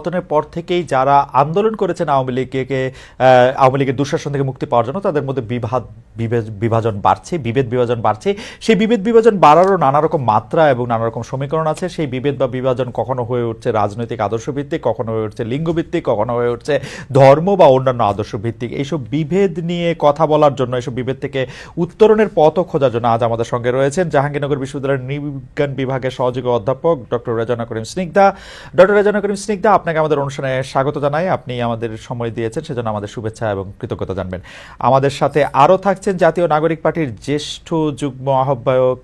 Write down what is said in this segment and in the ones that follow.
পতনের পর থেকেই যারা আন্দোলন করেছেন আওয়ামী লীগের দুঃশাসন থেকে মুক্তি পাওয়ার জন্য তাদের মধ্যে বিভাজন বাড়ছে, বিভেদ বিভাজন বাড়ছে। সেই বিভেদ বিভাজন বাড়ারও নানা রকম মাত্রা এবং নানা রকম সমীকরণ আছে। সেই বিভেদ বা বিভাজন কখনো হয়ে উঠছে রাজনৈতিক আদর্শ ভিত্তিক, কখনো হয়ে উঠছে লিঙ্গভিত্তিক, কখনো হয়ে উঠছে ধর্ম বা অন্যান্য আদর্শ ভিত্তিক। এইসব বিভেদ নিয়ে কথা বলার জন্য, এইসব বিভেদ থেকে উত্তরণের পথও খোঁজার জন্য আজ আমাদের সঙ্গে রয়েছেন জাহাঙ্গীরনগর বিশ্ববিদ্যালয়ের নৃবিজ্ঞান বিভাগের সহযোগী অধ্যাপক ডক্টর রেজওয়ানা করিম স্নিগ্ধা। ডক্টর রেজওয়ানা করিম স্নিগ্ধা, আপনাকে আমাদের অনুষ্ঠানে স্বাগত জানাই। আপনি আমাদের সময় দিয়েছেন, সেজন্য আমাদের শুভেচ্ছা এবং কৃতজ্ঞতা জানবেন। আমাদের সাথে আরও থাকছেন জাতীয় নাগরিক পার্টির জ্যেষ্ঠ যুগ্ম আহ্বায়ক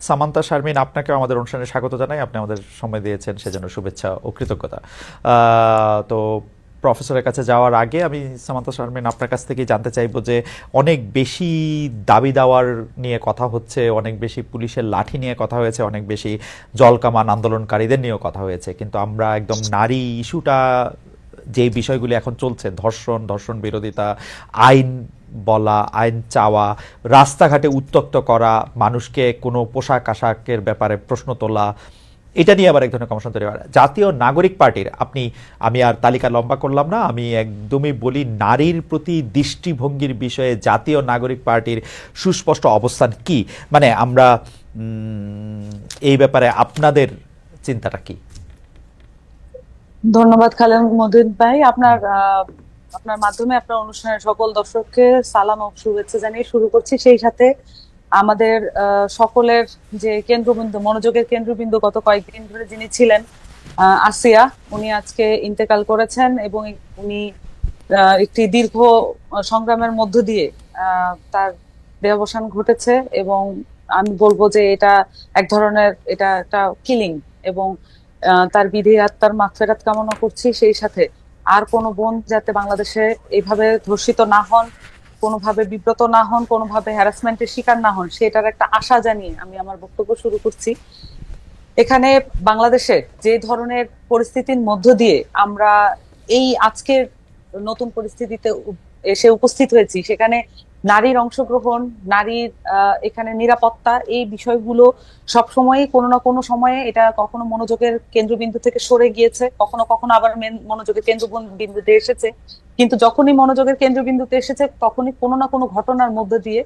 সামান্তা শারমিন। আপনাকেও আমাদের অনুষ্ঠানে স্বাগত জানাই। আপনি আমাদের সময় দিয়েছেন, সেজন্য শুভেচ্ছা ও কৃতজ্ঞতা। তো প্রফেসরের কাছে যাওয়ার আগে আমি সামান্তা শারমিন আপনার কাছ থেকে জানতে চাইবো যে অনেক বেশি দাবি দাওয়ার নিয়ে কথা হচ্ছে, অনেক বেশি পুলিশের লাঠি নিয়ে কথা হয়েছে, অনেক বেশি জলকামান আন্দোলনকারীদের নিয়েও কথা হয়েছে, কিন্তু আমরা একদম নারী ইস্যুটা, যে বিষয়গুলি এখন চলছে, ধর্ষণ বিরোধিতা, আইন বলা, আইন চাওয়া, রাস্তাঘাটে উত্তক্ত করা, মানুষকে কোনো পোশাক আশাকের ব্যাপারে প্রশ্ন তোলা, এটা নিয়ে আবার এক ধরনের কমিশন তৈরি হয়। জাতীয় নাগরিক পার্টির আমি আর তালিকা লম্বা করলাম না, আমি একদমই বলি নারীর প্রতি দৃষ্টিভঙ্গির বিষয়ে জাতীয় নাগরিক পার্টির সুস্পষ্ট অবস্থান কি, মানে আমরা এই ব্যাপারে আপনাদের চিন্তাটা কি? ধন্যবাদ খালেদ মহিউদ্দিন ভাই। আপনার মাধ্যমে আপনার অনুষ্ঠানের সকল দর্শককে সালাম ও শুভেচ্ছা জানিয়ে শুরু করছি। সেই সাথে আমাদের সকলের যে কেন্দ্রবিন্দু, মনোযোগের কেন্দ্রবিন্দু গত কয়েকদিন ধরে যিনি ছিলেন, আসিয়া, উনি আজকে ইন্তেকাল করেছেন এবং উনি একটি দীর্ঘ সংগ্রামের মধ্য দিয়ে তার দেহাবসান ঘটেছে। এবং আমি বলবো যে এটা এক ধরনের, এটা একটা কিলিং, এবং তার বিধি আত্মার মাগফিরাত কামনা করছি। সেই সাথে আর কোনো বোন যাতে বাংলাদেশে এইভাবে ধর্ষিত না হন, কোনোভাবে বিব্রত না হন, কোনোভাবে হ্যারাসমেন্টের শিকার না হন, সেটার একটা আশা জানিয়ে আমি আমার বক্তব্য শুরু করছি। এখানে বাংলাদেশে যে ধরনের পরিস্থিতির মধ্য দিয়ে আমরা এই আজকের নতুন পরিস্থিতিতে এসে উপস্থিত হয়েছি, সেখানে নারীর অংশগ্রহণ, নারীর এখানে নিরাপত্তা, এই বিষয়গুলো সবসময়ই কোনো না কোনো সময়ে এটা কখনো মনোযোগের কেন্দ্রবিন্দু থেকে সরে গিয়েছে, কখনো কখনো আবার মনোযোগের কেন্দ্রবিন্দুতে এসেছে। কিন্তু যখনই মনোযোগের কেন্দ্রবিন্দুতে এসেছে, তখনই কোনো না কোনো ঘটনার মধ্য দিয়ে,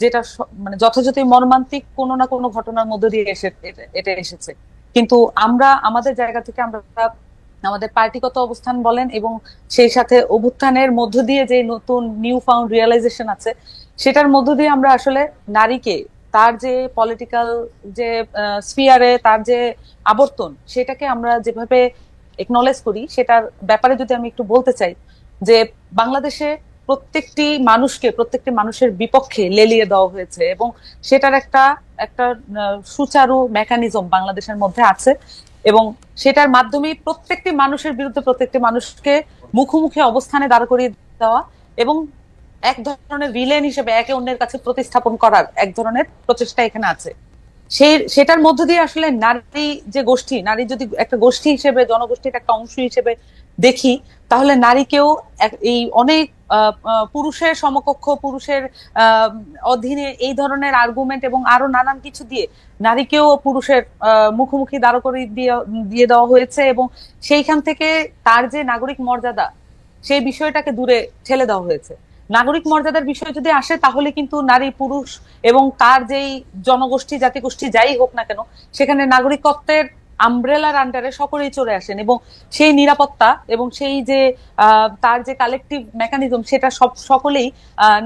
যেটা মানে যথাযথ মর্মান্তিক কোনো না কোনো ঘটনার মধ্য দিয়ে এটা এসেছে। কিন্তু আমরা আমাদের জায়গা থেকে আমরা আমাদের পার্টিগত অবস্থান বলেন এবং সেই সাথে অভ্যুত্থানের মধ্য দিয়ে যে নতুন নিউ ফাউন্ড রিয়েলাইজেশন আছে, সেটার মধ্য দিয়ে আমরা আসলে নারীকে তার যে পলিটিক্যাল যে স্ফিয়ারে তার যে আবর্তন, সেটাকে আমরা যেভাবে একনলেজ করি, সেটার ব্যাপারে যদি আমি একটু বলতে চাই যে বাংলাদেশে প্রত্যেকটি মানুষের বিপক্ষে লেলিয়ে দেওয়া হয়েছে এবং সেটার একটা একটা সুচারু মেকানিজম বাংলাদেশের মধ্যে আছে, এবং সেটার মাধ্যমে প্রত্যেকটি মানুষের বিরুদ্ধে প্রত্যেকটি মানুষকে মুখোমুখি অবস্থানে দাঁড় করিয়ে দেওয়া এবং এক ধরনের ভিলেন হিসেবে একে অন্যের কাছে প্রতিস্থাপন করার এক ধরনের প্রচেষ্টা এখানে আছে। সেটার মধ্য দিয়ে আসলে নারী যে গোষ্ঠী, নারী যদি একটা গোষ্ঠী হিসেবে, জনগোষ্ঠীর একটা অংশ হিসেবে দেখি, তাহলে নারীকেও এই অনেক পুরুষের সমকক্ষ, পুরুষের অধীনে এই ধরনের আর্গুমেন্ট এবং আরো নানান কিছু দিয়ে নারীকেও পুরুষের মুখোমুখি দাঁড় করিয়ে দিয়ে দেওয়া হয়েছে, এবং সেইখান থেকে তার যে নাগরিক মর্যাদা, সেই বিষয়টাকে দূরে ঠেলে দেওয়া হয়েছে। নাগরিক মর্যাদার বিষয় যদি আসে, তাহলে কিন্তু নারী পুরুষ এবং তার যেই জনগোষ্ঠী জাতিগোষ্ঠী যাই হোক না কেন, সেখানে নাগরিকত্বের আমব্রেলার আন্ডারে সকলেই চলে আসেন, এবং সেই নিরাপত্তা এবং সেই যে তার যে কালেকটিভ মেকানিজম, সেটা সকলেই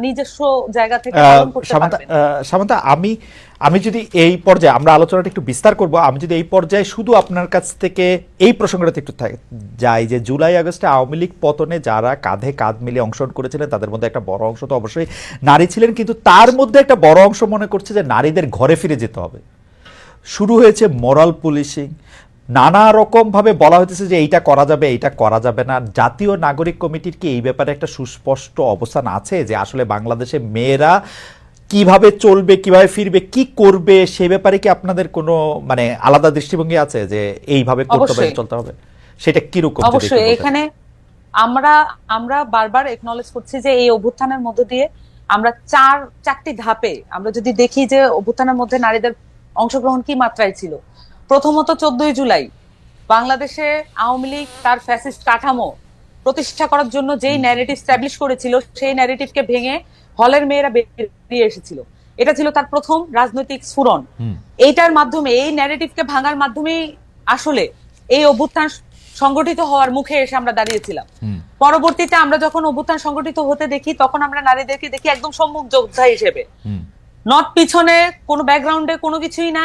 নিজস্ব জায়গা থেকে পালন করতে পারবেন। সামান্তা, আমি যদি এই পর্যায়ে আমরা আলোচনাটা একটু বিস্তার করব, আমি যদি এই পর্যায়ে শুধু আপনার কাছ থেকে এই প্রসঙ্গটাতে একটু যাই যে জুলাই আগস্টে আওয়ামী লীগ পতনে যারা কাঁধে কাঁধ মিলিয়ে অংশগ্রহণ করেছিলেন, তাদের মধ্যে একটা বড় অংশ তো অবশ্যই নারী ছিলেন, কিন্তু তার মধ্যে একটা বড় অংশ মনে করছে যে নারীদের ঘরে ফিরে যেতে হবে। শুরু হয়েছে মোরাল পুলিশিং, নানা রকম ভাবে বলা হইতেছে যে এইটা করা যাবে, এইটা করা যাবে না। জাতীয় নাগরিক কমিটির কি এই ব্যাপারে একটা সুস্পষ্ট অবস্থান আছে যে আসলে বাংলাদেশে মেয়েরা কিভাবে চলবে, কিভাবে ফিরবে, কি করবে, সে ব্যাপারে কি আপনাদের কোনো মানে আলাদা দৃষ্টিভঙ্গি আছে যে এইভাবে করতে হবে, চলতে হবে? সেটা কিরকম? অবশ্যই এখানে আমরা বারবার একনলেজ করছি যে এই অভ্যুত্থানের মধ্য দিয়ে আমরা চারটি ধাপে আমরা যদি দেখি যে অভ্যুত্থানের মধ্যে নারীদের অংশগ্রহণ কি মাত্রায় ছিল। প্রথমত 14ই জুলাই বাংলাদেশে আওয়ামী লীগ তার ফ্যাসিস্ট কাঠামো প্রতিষ্ঠা করার জন্য যেই ন্যারেটিভ স্ট্যাবলিশ করেছিল, সেই ন্যারেটিভকে ভেঙে হলের মেয়েরা বেরিয়ে এসেছিল। এটা ছিল তার প্রথম রাজনৈতিক স্ফুরণ। এইটার মাধ্যমে, এই ন্যারেটিভকে ভাঙার মাধ্যমেই আসলে এই অভ্যুত্থান সংগঠিত হওয়ার মুখে এসে আমরা দাঁড়িয়েছিলাম। পরবর্তীতে আমরা যখন অভ্যুত্থান সংগঠিত হতে দেখি, তখন আমরা নারীদেরকে দেখি একদম সম্মুখ যোদ্ধা হিসেবে, নট পিছনে কোনো ব্যাকগ্রাউন্ডে কোনো কিছুই না,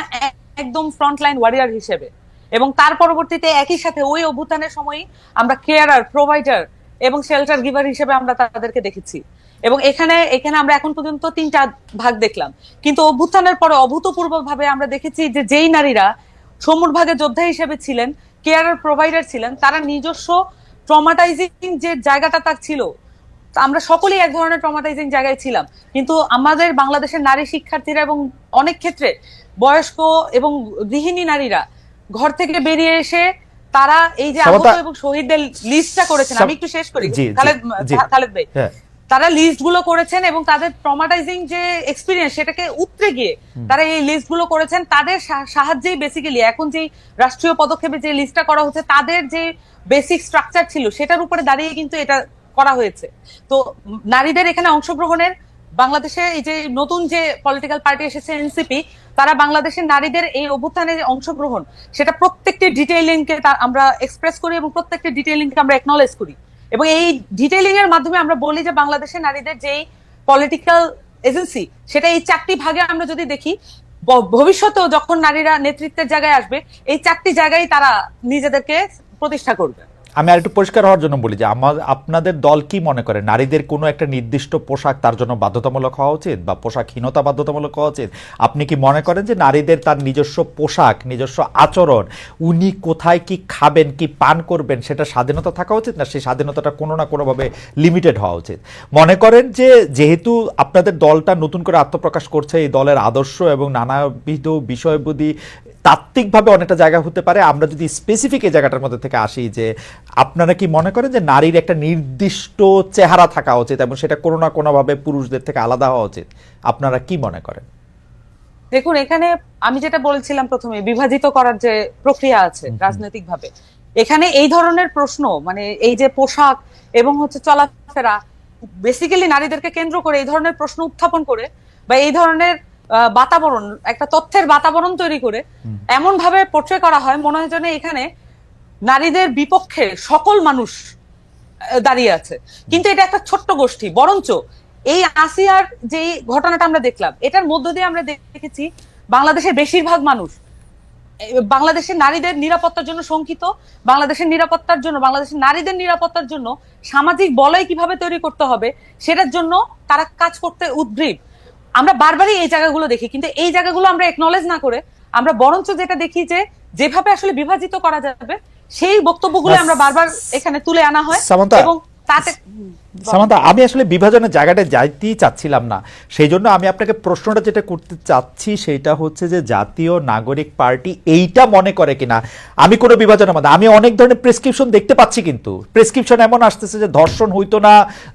একদম ফ্রন্টলাইন ওয়ারিয়ার হিসেবে। এবং তার পরবর্তীতে একই সাথে ওই অভ্যুত্থানের সময়ই আমরা কেয়ারার, প্রোভাইডার এবং শেল্টার গিভার হিসেবে আমরা তাদেরকে দেখেছি। এবং এখানে আমরা এখন পর্যন্ত 3টা ভাগ দেখলাম, কিন্তু অভ্যুত্থানের পরে অভূতপূর্ব ভাবে আমরা দেখেছি যে যেই নারীরা সম্মুখভাগে যোদ্ধা হিসেবে ছিলেন, কেয়ারার, প্রোভাইডার ছিলেন, তারা নিজস্ব ট্রমাটাইজিং যে জায়গাটা তার ছিল, আমরা সকলেই এক ধরনের ট্রমাটাইজিং জায়গায় ছিলাম। কিন্তু আমাদের বাংলাদেশের নারী শিক্ষার্থীরা এবং অনেক ক্ষেত্রে বয়স্ক এবং গৃহিণী নারীরা ঘর থেকে বেরিয়ে এসে তারা এই যে আহত এবং শহীদদের লিস্টটা করেছেন, আমি একটু শেষ করি খালেদ ভাই, তারা লিস্ট গুলো করেছেন এবং তাদের ট্রমাটাইজিং যে এক্সপিরিয়েন্স সেটাকে উতরে গিয়ে তারা এই লিস্ট গুলো করেছেন। তাদের সাহায্যেই বেসিক্যালি এখন যে রাষ্ট্রীয় পদক্ষেপে যে লিস্টটা করা হচ্ছে, তাদের যে বেসিক স্ট্রাকচার ছিল সেটার উপরে দাঁড়িয়ে কিন্তু এটা করা হয়েছে। তো নারীদের এখানে অংশগ্রহণের, বাংলাদেশে এই যে নতুন যে পলিটিক্যাল পার্টি এসেছে এনসিপি, তারা বাংলাদেশের নারীদের এই অভ্যুত্থানের অংশগ্রহণ, সেটা প্রত্যেকটি ডিটেইলিংকে আমরা এক্সপ্রেস করি এবং প্রত্যেকটি ডিটেইলিংকে আমরা একনলেজ করি। এবং এই ডিটেইলিং এর মাধ্যমে আমরা বলি যে বাংলাদেশের নারীদের যেই পলিটিক্যাল এজেন্সি, সেটা এই 4টি ভাগে আমরা যদি দেখি, ভবিষ্যতেও যখন নারীরা নেতৃত্বের জায়গায় আসবে, এই 4টি জায়গায় তারা নিজেদেরকে প্রতিষ্ঠা করবে। আমি আর একটু পরিষ্কার হওয়ার জন্য বলি যে আপনাদের দল কি মনে করে, নারীদের কোনো একটা নির্দিষ্ট পোশাক তার জন্য বাধ্যতামূলক হওয়া উচিত বা পোশাকহীনতা বাধ্যতামূলক হওয়া উচিত? আপনি কি মনে করেন যে নারীদের তার নিজস্ব পোশাক, নিজস্ব আচরণ, উনি কোথায় কি খাবেন, কি পান করবেন, সেটা স্বাধীনতা থাকা উচিত, না সেই স্বাধীনতাটা কোনো না কোনোভাবে লিমিটেড হওয়া উচিত? মনে করেন যে যেহেতু আপনাদের দলটা নতুন করে আত্মপ্রকাশ করছে, এই দলের আদর্শ এবং নানাবিধ বিষয়বুদ্ধি তাত্ত্বিকভাবে অনেকটা জায়গা হতে পারে, আমরা যদি স্পেসিফিক এই জায়গাটার মধ্যে থেকে আসি, যে আপনারা কি মনে করেন যে নারীর একটা নির্দিষ্ট চেহারা থাকা উচিত এবং সেটা কোনো না কোনোভাবে পুরুষদের থেকে আলাদা হওয়া উচিত? আপনারা কি মনে করেন? দেখুন, এখানে আমি যেটা বলেছিলাম প্রথমে, বিভাজিত করার যে প্রক্রিয়া আছে রাজনৈতিকভাবে, এখানে এই ধরনের প্রশ্ন, মানে এই যে পোশাক এবং চলাফেরা, বেসিক্যালি নারীদেরকে কেন্দ্র করে এই ধরনের প্রশ্ন উত্থাপন করে বা এই ধরনের বাতাবরণ, একটা তথ্যের বাতাবরণ তৈরি করে এমন ভাবে পোট্রে করা হয়, মনে হয় যেন এখানে নারীদের বিপক্ষে সকল মানুষ দাঁড়িয়ে আছে। কিন্তু এটা একটা ছোট্ট গোষ্ঠী। বরঞ্চ এই আসিয়ার যে ঘটনাটা আমরা দেখলাম, এটার মধ্য দিয়ে আমরা দেখেছি বাংলাদেশের বেশিরভাগ মানুষ বাংলাদেশের নারীদের নিরাপত্তার জন্য শঙ্কিত, বাংলাদেশের নিরাপত্তার জন্য, বাংলাদেশের নারীদের নিরাপত্তার জন্য সামাজিক বলয় কিভাবে তৈরি করতে হবে সেটার জন্য তারা কাজ করতে উদ্গ্রীব। আমরা বারবারই এই জায়গাগুলো দেখি, কিন্তু এই জায়গাগুলো আমরা একনলেজ না করে আমরা বরঞ্চ যেটা দেখি যে যেভাবে আসলে বিভাজিত করা যাবে সেই বক্তব্যগুলো আমরা বারবার এখানে তুলে আনা হয়। এবং তাতে সামান্তা, আমি আসলে বিভাজনের জায়গাটা যাইতেই চাচ্ছিলাম না, সেই জন্য আমি আপনাকে প্রশ্নটা যেটা করতে চাচ্ছি সেটা হচ্ছে যে জাতীয় নাগরিক পার্টি এইটা মনে করে কিনা আমি কোনো বিভাজনের মধ্যে, আমি অনেক ধরনের প্রেসক্রিপশন দেখতে পাচ্ছি, কিন্তু প্রেসক্রিপশন এমন আসতেছে যে ধর্ষণ হইতো না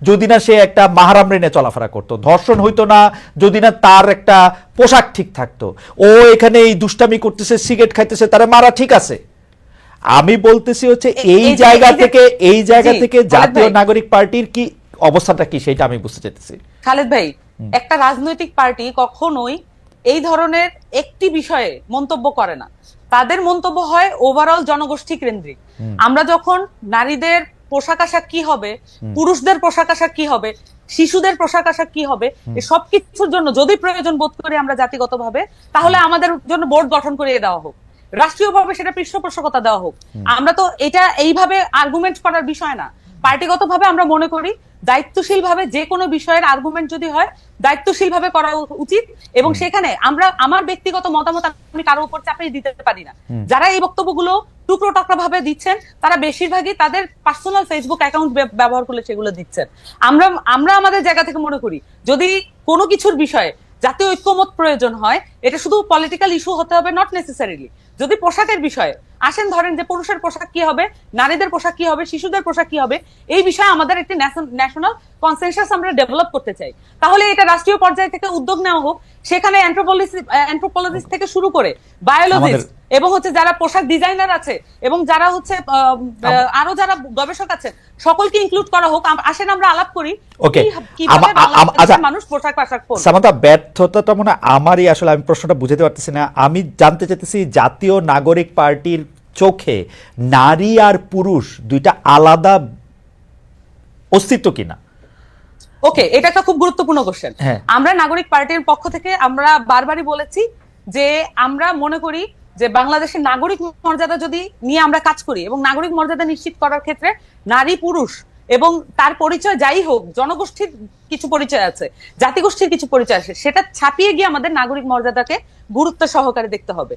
যদি না সে একটা মাহারাম রেনে চলাফেরা করতো, ধর্ষণ হইতো না যদি না তার একটা পোশাক ঠিক থাকতো, ও এখানে এই দুষ্টামি করতেছে, সিগারেট খাইতেছে, তারা মারা ঠিক আছে। আমি বলতেছি হচ্ছে এই জায়গা থেকে জাতীয় নাগরিক পার্টির কি অবস্থাটা কি সেটা আমি বুঝতে চাইতেছি। খালেদ ভাই, একটা রাজনৈতিক পার্টি কখনোই এই ধরনের একটি বিষয়ে মন্তব্য করে না, তাদের মন্তব্য হয় ওভারঅল জনগোষ্ঠী কেন্দ্রিক। আমরা যখন নারীদের পোশাক আশাক কি হবে, পুরুষদের পোশাক আশাক কি হবে, শিশুদের পোশাক আশাক কি হবে, এই সবকিছুর জন্য যদি প্রয়োজন বোধ করি আমরা জাতিগতভাবে, তাহলে আমাদের জন্য বোর্ড গঠন করে দেওয়া হোক, রাষ্ট্রীয়ভাবে সেটা পৃষ্ঠপোষকতা দেওয়া হোক। আমরা তো এটা এইভাবে আর্গুমেন্ট করার বিষয় না। পার্টিগতভাবে আমরা মনে করি দায়িত্বশীল ভাবে যে কোনো বিষয়ের আর্গুমেন্ট যদি হয় দায়িত্বশীল ভাবে করা উচিত, এবং সেখানে আমার ব্যক্তিগত মতামত আমি কারো উপর চাপিয়ে দিতে পারি না। যারা এই বক্তব্যগুলো টুকরো টাকরা ভাবে দিচ্ছেন তারা বেশিরভাগই তাদের পার্সোনাল ফেসবুক অ্যাকাউন্ট ব্যবহার করলে সেগুলো দিচ্ছেন। আমরা আমাদের জায়গা থেকে মনে করি যদি কোনো কিছুর বিষয়ে জাতীয় ঐক্যমত প্রয়োজন হয়, এটা শুধু পলিটিক্যাল ইস্যু হতে হবে নট নেসেসারিলি। যদি পোশাকের বিষয়ে আসেন ধরেন যে পুরুষের পোশাক কি হবে, নারীদের পোশাক কি হবে, শিশুদের পোশাক কি হবে, এই বিষয়ে আমাদের একটি ন্যাশনাল কনসেনসাস আমরা ডেভেলপ করতে চাই। তাহলে এটা রাষ্ট্রীয় পর্যায় থেকে উদ্যোগ নেওয়া হোক, সেখানে অ্যানথ্রোপোলজিস্ট থেকে শুরু করে বায়োলজিস্ট এবং হচ্ছে যারা পোশাক ডিজাইনার আছে এবং যারা হচ্ছে আরো যারা গবেষক আছেন সকলকে ইনক্লুড করা হোক। আসেন আমরা আলাপ করি ওকে। কিভাবে বাংলাদেশের মানুষ পোশাক পরবে। সামান্তা, ব্যর্থতাটা মনে হয় আমারই, আসলে আমি প্রশ্নটা বুঝতে পারতেছি না। আমি জানতে চাইতেছি জাতীয় নাগরিক পার্টির চোখে নারী আর পুরুষ দুইটা আলাদা অস্তিত্ব কিনা? ওকে, এটা একটা খুব গুরুত্বপূর্ণ কোশ্চেন। আমরা নাগরিক পার্টির পক্ষ থেকে আমরা বারবারই বলেছি যে আমরা মনে করি যে বাংলাদেশের নাগরিক মর্যাদা যদি নিয়ে আমরা কাজ করি এবং নাগরিক মর্যাদা নিশ্চিত করার ক্ষেত্রে নারী পুরুষ এবং তার পরিচয় যাই হোক, জনগোষ্ঠীর কিছু পরিচয় আছে, জাতিগোষ্ঠীর কিছু পরিচয় আছে, সেটা ছাপিয়ে গিয়ে আমাদের নাগরিক মর্যাদাকে গুরুত্ব সহকারে দেখতে হবে।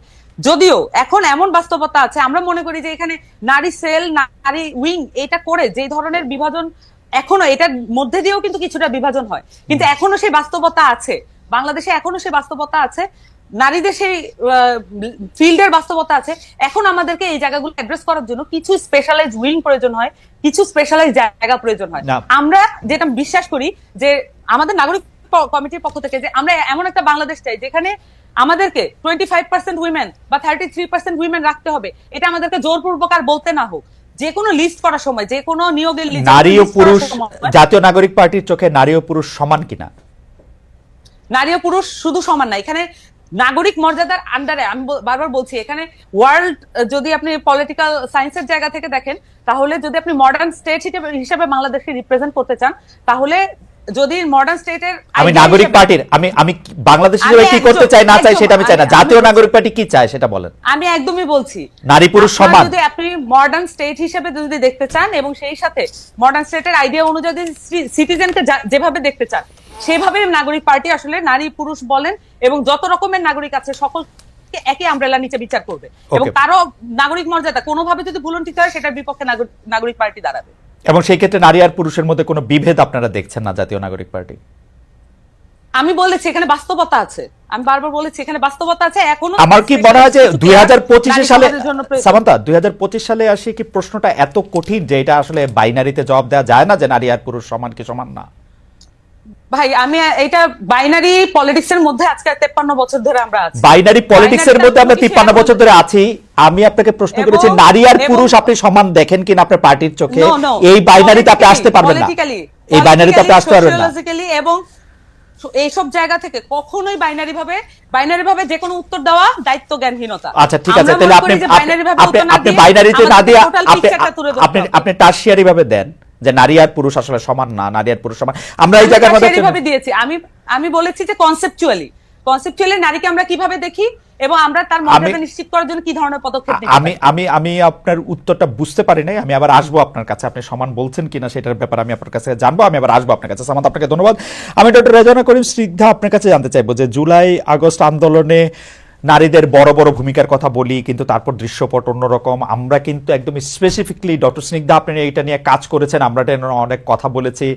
যদিও এখন এমন বাস্তবতা আছে, আমরা মনে করি যে এখানে নারী সেল, নারী উইং এটা করে যে ধরনের বিভাজন এখনো, এটার মধ্যে দিয়েও কিন্তু কিছুটা বিভাজন হয়, কিন্তু এখনো সেই বাস্তবতা আছে বাংলাদেশে, এখনো সেই বাস্তবতা আছে, নারীদের সেই ফিল্ডের বাস্তবতা আছে। এখন আমাদেরকে এই জায়গাগুলো অ্যাড্রেস করার জন্য কিছু স্পেশালাইজ উইং প্রয়োজন হয়, কিছু স্পেশালাইজ জায়গা প্রয়োজন হয়। আমরা যেটা বিশ্বাস করি যে আমাদের নাগরিক কমিটির পক্ষ থেকে যে আমরা এমন একটা বাংলাদেশ চাই যেখানে আমাদেরকে 25% উইমেন বা 33% উইমেন রাখতে হবে। এটা আমাদেরকে জোরপূর্বক আর বলতে না হোক, যে কোনো লিস্ট করার সময়, যে কোনো নিয়োগের নারী ও পুরুষ, জাতীয় নাগরিক পার্টির চোখে নারী ও পুরুষ সমান কিনা? নারী ও পুরুষ শুধু সমান না, এখানে নাগরিক মর্যাদার আন্ডারে, আমি বারবার বলছি, এখানে ওয়ার্ল্ড যদি আপনি পলিটিক্যাল সায়েন্সের জায়গা থেকে দেখেন, তাহলে যদি আপনি মডার্ন স্টেট হিসেবে বাংলাদেশকে রিপ্রেজেন্ট করতে চান, তাহলে যদি মডার্ন স্টেটের আমি নাগরিক পার্টির আমি বাংলাদেশ হিসেবে কি করতে চাই না চাই সেটা আমি চাই না, জাতীয় নাগরিক পার্টি কি চায় সেটা বলেন। আমি একদমই বলছি নারী পুরুষ সমান। যদি আপনি মডার্ন স্টেট হিসেবে যদি দেখতে চান এবং সেই সাথে মডার্ন স্টেটের আইডিয়া অনুযায়ী সিটিজেনকে যেভাবে দেখতে চান, সেভাবে নাগরিক পার্টি আসলে নারী পুরুষ বলেন এবং যত রকমের নাগরিক আছে সকলকে একই আমব্রেলা নিচে বিচার করবে এবং কারো নাগরিক মর্যাদা কোনোভাবে যদি ভুলন্টিত হয় সেটার বিপক্ষে নাগরিক পার্টি দাঁড়াবে। এবং সেই ক্ষেত্রে নারী আর পুরুষের মধ্যে কোনো বিভেদ আপনারা দেখছেন না জাতীয় নাগরিক পার্টি? আমি বলেছি এখানে বাস্তবতা আছে, আমি বারবার বলেছি এখানে বাস্তবতা আছে। এখনো আমার কি মনে হয় যে 2025 সালে, সামান্তা 2025 সালে আসি কি প্রশ্নটা এত কঠিন যে এটা আসলে বাইনারিতে জবাব দেওয়া যায় না যে নারী আর পুরুষ সমান কি সমান না? ভাই আমি এটা বাইনারি পলিটিক্স এর মধ্যে আজকে 53 বছর ধরে আমরা আছি, বাইনারি পলিটিক্স এর মধ্যে আমরা 53 বছর ধরে আছি। আমি আপনাকে প্রশ্ন করেছি নারী আর পুরুষ আপনি সমান দেখেন কিনা আপনার পার্টির চোখে? এই বাইনারিতে আপনি আসতে পারবেন না, এই বাইনারিতে আপনি আসতে পারবেন না। এবং এইসব জায়গা থেকে কখনোই বাইনারি ভাবে যে কোনো উত্তর দেওয়া দায়িত্ব জ্ঞানহীনতা। আচ্ছা ঠিক আছে, তাহলে আপনি বাইনারিতে না দিয়ে আপনি টারশিয়ারি ভাবে দেন যে নারী আর পুরুষ আসলে সমান না, নারী আর পুরুষ সমান। আমরা এই জায়গার মধ্যে ভাবে দিয়েছি, আমি বলেছি যে কনসেপচুয়ালি নারীকে আমরা কিভাবে দেখি এবং আমরা তার মর্যাদা নিশ্চিত করার জন্য কি ধরনের পদক্ষেপ নিতে পারি। আমি আপনার উত্তরটা বুঝতে পারি নাই, আমি আবার আসবো আপনার কাছে, আপনি সমান বলছেন কিনা সেটার ব্যাপারে আমি আপনার কাছে জানবো, আমি আবার আসবো আপনার কাছে। সামাদ, আপনাকে ধন্যবাদ। আমি ডক্টর রেজানা করিম স্নিগ্ধা আপনার কাছে জানতে চাইবো যে জুলাই আগস্ট আন্দোলনে নারীদের বড় বড় ভূমিকার কথা বলি, কিন্তু তারপর দৃশ্যপট অন্যরকম। আমরা কিন্তু একদম স্পেসিফিকলি ডক্টর স্নিগ্ধা আপনি এটা নিয়ে কাজ করেছেন, আমরা এটা নিয়ে অনেক কথা বলেছি।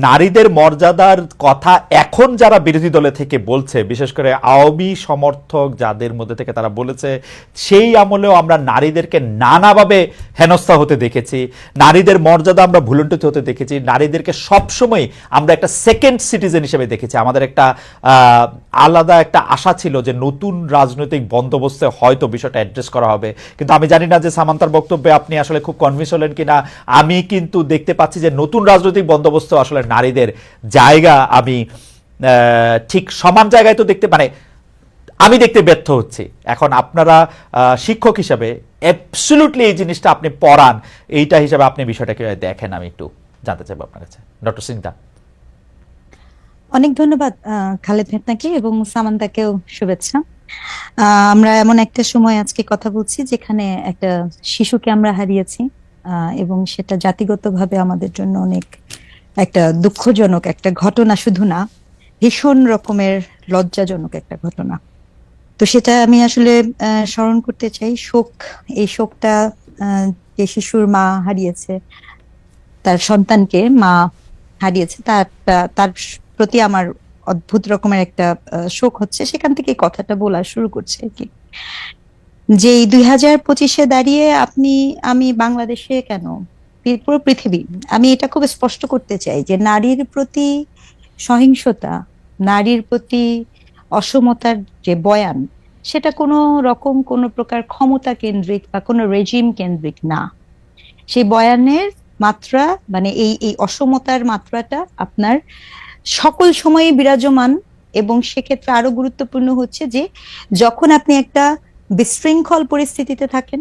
নারীদের মর্যাদার কথা এখন যারা বিরোধী দলে থেকে বলছে, বিশেষ করে আওয়ামী সমর্থক যাদের মধ্যে থেকে তারা বলেছে, সেই আমলেও আমরা নারীদেরকে নানাভাবে হেনস্থা হতে দেখেছি, নারীদের মর্যাদা আমরা ভুলুণ্ঠিত হতে দেখেছি, নারীদেরকে সবসময় আমরা একটা সেকেন্ড সিটিজেন হিসেবে দেখেছি। আমাদের একটা আলাদা একটা আশা ছিল যে নতুন রাজনৈতিক বন্দোবস্তে হয়তো বিষয়টা অ্যাড্রেস করা হবে, কিন্তু আমি জানি না যে সামান্তার বক্তব্যে আপনি আসলে খুব কনভিন্স হলেন কিনা। আমি কিন্তু দেখতে পাচ্ছি যে নতুন রাজনৈতিক বন্দোবস্ত আসলে নারীদের জায়গা আমি ঠিক সমান জায়গায় তো দেখতে, মানে আমি দেখতে ব্যর্থ হচ্ছি। এখন আপনারা শিক্ষক হিসাবে অ্যাবসলিউটলি এই জিনিসটা আপনি পড়ান, এইটা হিসাবে আপনি বিষয়টা কিভাবে দেখেন আমি একটু জানতে চাইবো আপনার কাছে, ডক্টর স্নিগ্ধা। অনেক ধন্যবাদ খালেদ আপনাকে এবং সামান্তাকেও শুভেচ্ছা। আমরা এমন একটা সময় আজকে কথা বলছি যেখানে একটা শিশুকে আমরা হারিয়েছি এবং সেটা জাতিগতভাবে আমাদের জন্য অনেক একটা দুঃখজনক একটা ঘটনা, শুধু না ভীষণ রকমের লজ্জাজনক একটা ঘটনা। তো সেটা আমি আসলে স্মরণ করতে চাই। এই শোকটা যে শিশুর মা হারিয়েছে, তার সন্তানকে মা হারিয়েছে, তার প্রতি আমার অদ্ভুত রকমের একটা শোক হচ্ছে, সেখান থেকে কথাটা বলা শুরু করছে আর কি। যে এই 2025-এ দাঁড়িয়ে আমি বাংলাদেশে কেন, পুরো পৃথিবী, আমি এটা খুব স্পষ্ট করতে চাই যে নারীর প্রতি সহিংসতা, নারীর প্রতি অসমতার যে বয়ান, সেটা কোনো প্রকার ক্ষমতা কেন্দ্রিক বা কোনো রেজিম কেন্দ্রিক না। সেই বয়ানের মাত্রা, মানে এই অসমতার মাত্রাটা আপনার সকল সময়ে বিরাজমান। এবং সেক্ষেত্রে আরো গুরুত্বপূর্ণ হচ্ছে যে যখন আপনি একটা বিশৃঙ্খল পরিস্থিতিতে থাকেন,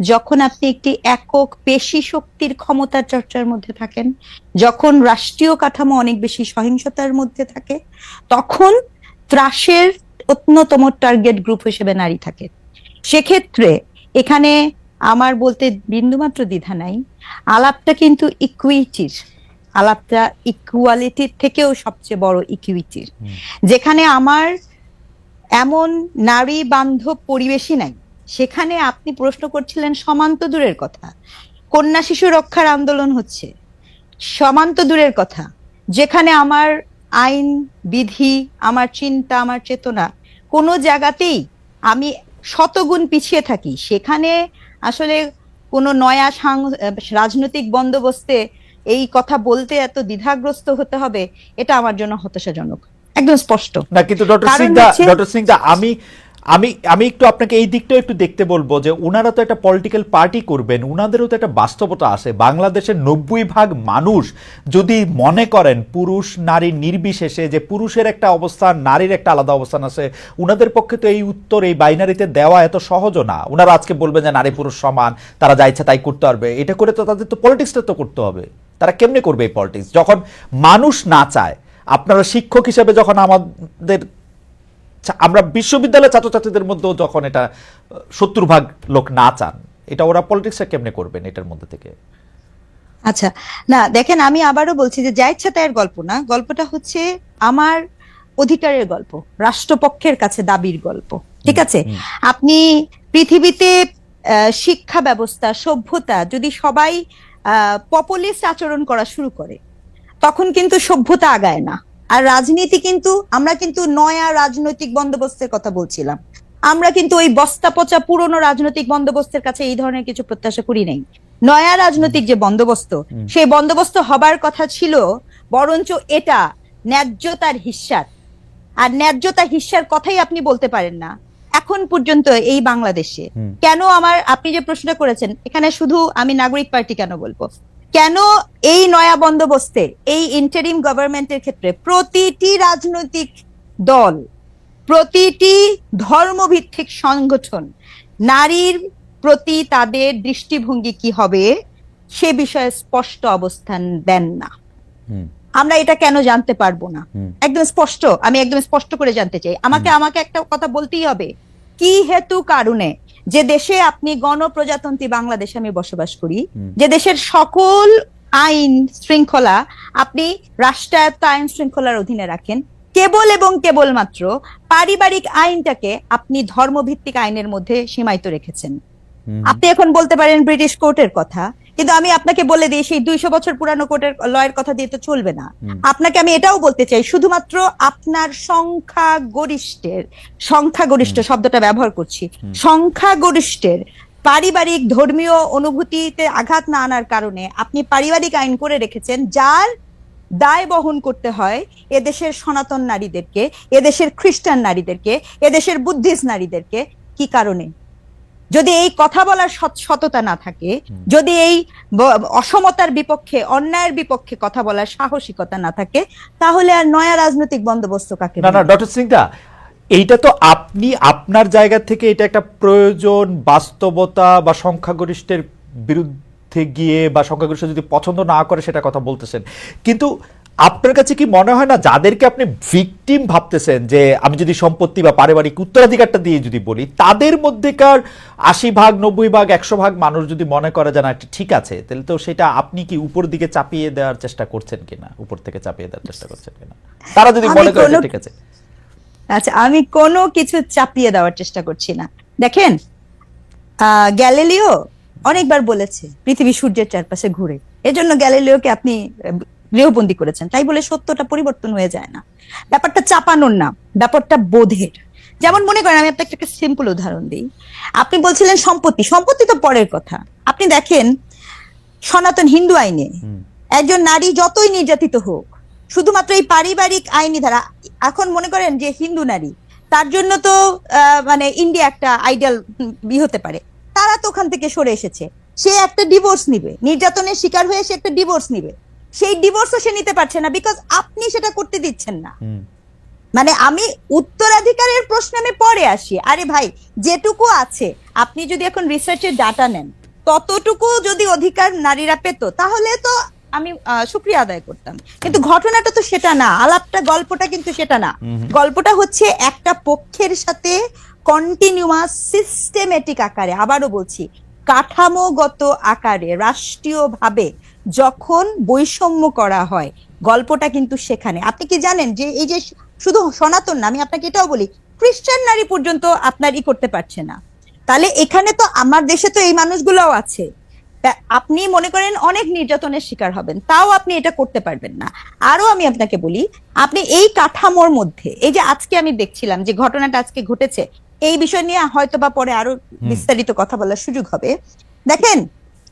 যখন আপনি একটি একক পেশি শক্তির ক্ষমতা চর্চার মধ্যে থাকেন, যখন রাষ্ট্রীয় কাঠামো অনেক বেশি সহিংসতার মধ্যে থাকে, তখন ত্রাসের অন্যতম টার্গেট গ্রুপ হিসেবে নারী থাকে। সেক্ষেত্রে এখানে আমার বলতে বিন্দুমাত্র দ্বিধা নাই, আলাপটা কিন্তু ইকুইটির, আলাপটা ইকুয়ালিটির থেকেও সবচেয়ে বড় ইকুইটির, যেখানে আমার এমন নারী বান্ধব পরিবেশই নাই। সেখানে আপনি প্রশ্ন করছিলেন সমান্ত দূরের কথা, কন্যা শিশু রক্ষার আন্দোলন হচ্ছে, সমান্ত দূরের কথা, যেখানে আমার আইন বিধি, আমার চিন্তা, আমার চেতনা কোনো জায়গাতেই আমি শতগুণ পিছিয়ে থাকি, সেখানে আসলে কোনো নয়া রাজনৈতিক বন্দোবস্তে এই কথা বলতে এত দ্বিধাগ্রস্ত হতে হবে, এটা আমার জন্য হতাশাজনক, একদম স্পষ্ট। না, কিন্তু ডক্টর সিংদা আমি আমি আমি একটু আপনাকে এই দিকটাও একটু দেখতে বলবো যে উনারা তো একটা পলিটিক্যাল পার্টি করবেন, উনাদেরও তো একটা বাস্তবতা আছে। বাংলাদেশের 90% মানুষ যদি মনে করেন পুরুষ নারী নির্বিশেষে যে পুরুষের একটা অবস্থান, নারীর একটা আলাদা অবস্থান আছে, উনাদের পক্ষে তো এই উত্তর এই বাইনারিতে দেওয়া এত সহজও না। উনারা আজকে বলবেন যে নারী পুরুষ সমান, তারা যা ইচ্ছা তাই করতে পারবে, এটা করে তো তাদের তো পলিটিক্সটা তো করতে হবে। তারা কেমনে করবে এই পলিটিক্স যখন মানুষ না চায়? আপনারা শিক্ষক হিসেবে যখন আমরা বিশ্ববিদ্যালয়ের ছাত্রছাত্রীদের মধ্যেও যখন এটা 70% লোক না চান, এটা ওরা পলিটিক্সটা কেমনে করবেন এটার মধ্যে থেকে? আচ্ছা, না দেখেন, আমি আবারও বলছি যে যা ইচ্ছা তাইয়ের গল্প না, গল্পটা হচ্ছে আমার অধিকারের গল্প, রাষ্ট্রপক্ষের কাছে দাবির গল্প। ঠিক আছে, আপনি পৃথিবীতে শিক্ষা ব্যবস্থা, সভ্যতা যদি সবাই পপুলিস্ট আচরণ করা শুরু করে, তখন কিন্তু সভ্যতা আগায় না। আর রাজনীতি কিন্তু, আমরা কিন্তু নয়া রাজনৈতিক বন্দোবস্তের কথা বলছিলাম, আমরা কিন্তু ওই বস্তা পচা পুরনো রাজনৈতিক বন্দোবস্তের কাছে এই ধরনের কিছু প্রত্যাশা করি নাই। নয়া রাজনৈতিক যে বন্দোবস্ত, সেই বন্দোবস্ত হবার কথা ছিল বরঞ্চ এটা ন্যায্যতার হিস্যার, আর ন্যায্যতা হিস্যার কথাই আপনি বলতে পারেন না এখন পর্যন্ত এই বাংলাদেশে। কেন আপনি যে প্রশ্নটা করেছেন, এখানে শুধু আমি নাগরিক পার্টি কেন বলবো, কেন এই নয়া বন্দোবস্তে, এই ইন্টারিম গভর্নমেন্টের ক্ষেত্রে প্রতিটি রাজনৈতিক দল, প্রতিটি ধর্মভিত্তিক সংগঠন নারীর প্রতি তাদের দৃষ্টিভঙ্গি কি হবে সে বিষয়ে স্পষ্ট অবস্থান দেন না? আমরা এটা কেন জানতে পারবো না? একদম স্পষ্ট, আমি একদম স্পষ্ট করে জানতে চাই। আমাকে একটা কথা বলতেই হবে, কি হেতু কারণে যে দেশে আপনি গণপ্রজাতন্ত্রী বাংলাদেশে আমি বসবাস করি, যে দেশের সকল আইন শৃঙ্খলা আপনি রাষ্ট্রায়ত্ত আইন শৃঙ্খলার অধীনে রাখেন, কেবল এবং কেবলমাত্র পারিবারিক আইনটাকে আপনি ধর্মভিত্তিক আইনের মধ্যে সীমায়িত রেখেছেন। আপনি এখন বলতে পারেন ব্রিটিশ কোর্টের কথা, কিন্তু আমি আপনাকে বলে দিই সেই 200 বছর পুরানো কোর্টের লয়ের কথা দিয়ে তো চলবে না। আপনাকে আমি এটাও বলতে চাই, শুধুমাত্র আপনার সংখ্যাগরিষ্ঠ শব্দটা ব্যবহার করছি, সংখ্যাগরিষ্ঠের পারিবারিক ধর্মীয় অনুভূতিতে আঘাত না আনার কারণে আপনি পারিবারিক আইন করে রেখেছেন, যার দায় বহন করতে হয় এদেশের সনাতন নারীদেরকে, এদেশের খ্রিস্টান নারীদেরকে, এদেশের বুদ্ধিস্ট নারীদেরকে। কি কারণে? যদি এই কথা বলার সততা না থাকে, যদি এই অসমতার বিপক্ষে, অন্যায়ের বিপক্ষে কথা বলার সাহসিকতা না থাকে, তাহলে আর নয়া রাজনৈতিক বন্দোবস্ত কাকে? না ডক্টর সিংদা, এইটা তো আপনি আপনার জায়গা থেকে এটা একটা প্রয়োজন, বাস্তবতা বা সংখ্যাগরিষ্ঠের বিরুদ্ধে গিয়ে বা সংখ্যাগরিষ্ঠ যদি পছন্দ না করে সেটা কথা বলতেছেন, কিন্তু আপনার কাছে কি মনে হয় না যাদেরকে আপনি ভিকটিম ভাবতেছেন, যে আমি যদি সম্পত্তি বা পারিবারিক উত্তরাধিকারটা দিয়ে যদি বলি, তাদের মধ্যেকার 80% 90% 100% মানুষ যদি মনে করে যে না ঠিক আছে, তাহলে তো সেটা আপনি কি উপর দিকে চাপিয়ে দেওয়ার চেষ্টা করছেন কিনা, উপর থেকে চাপিয়ে দেওয়ার চেষ্টা করছেন কিনা, তারা যদি মনে করে ঠিক আছে? আচ্ছা, আমি কোনো কিছু চাপিয়ে দেওয়ার চেষ্টা করছি না। দেখেন, গ্যালিলিও অনেকবার বলেছে পৃথিবী সূর্যের চারপাশে ঘুরে, এজন্য গ্যালিলিওকে আপনি গৃহবন্দী করেছেন, তাই বলে সত্যটা পরিবর্তন হয়ে যায় না। ব্যাপারটা চাপানোর না, ব্যাপারটা বোধের। যেমন মনে করেন, আমি আপনাকে একটা সিম্পল উদাহরণ দিই। আপনি বলছিলেন সম্পত্তি, সম্পত্তি তো পরের কথা। আপনি দেখেন সনাতন হিন্দু আইনে একজন নারী যতই নির্যাতিত হোক, শুধুমাত্র এই পারিবারিক আইনি ধারা, এখন মনে করেন যে হিন্দু নারী, তার জন্য তো মানে ইন্ডিয়া একটা আইডিয়াল হতে পারে, তারা তো ওখান থেকে সরে এসেছে। সে একটা ডিভোর্স নিবে, নির্যাতনের শিকার হয়ে সে একটা ডিভোর্স নিবে, সেই ডিভোর্সও সে নিতে পারছে না, বিকজ আপনি সেটা করতে দিচ্ছেন না। মানে আমি উত্তরাধিকারের প্রশ্ন আমি পরে আসি। আরে ভাই, যেটুকু আছে, আপনি যদি এখন রিসার্চের ডাটা নেন, ততটুকু যদি অধিকার নারীরা পেত, তাহলে তো আমি শুকরিয়া আদায় করতাম। কিন্তু ঘটনাটা তো সেটা না, আলাপটা, গল্পটা কিন্তু সেটা না। গল্পটা হচ্ছে একটা পক্ষের সাথে কন্টিনিউয়াস সিস্টেমেটিক আকারে, আবারও বলছি, কাঠামোগত আকারে রাষ্ট্রীয়ভাবে যখন বৈষম্য করা হয়, গল্পটা কিন্তু সেখানে। আপনি কি জানেন যে এই যে শুধু সনাতন না, আমি আপনাকে এটাও বলি, খ্রিস্টান নারী পর্যন্ত আপনার করতে পারছে না। তাহলে এখানে তো আমার দেশে তো এই মানুষগুলোও আছে। আপনি মনে করেন অনেক নির্যাতনের শিকার হবেন, তাও আপনি এটা করতে পারবেন না। আরো আমি আপনাকে বলি, আপনি এই কাঠামোর মধ্যে, এই যে আজকে আমি দেখছিলাম যে ঘটনাটা আজকে ঘটেছে, এই বিষয় নিয়ে হয়তো বা পরে আরো বিস্তারিত কথা বলার সুযোগ হবে। দেখেন,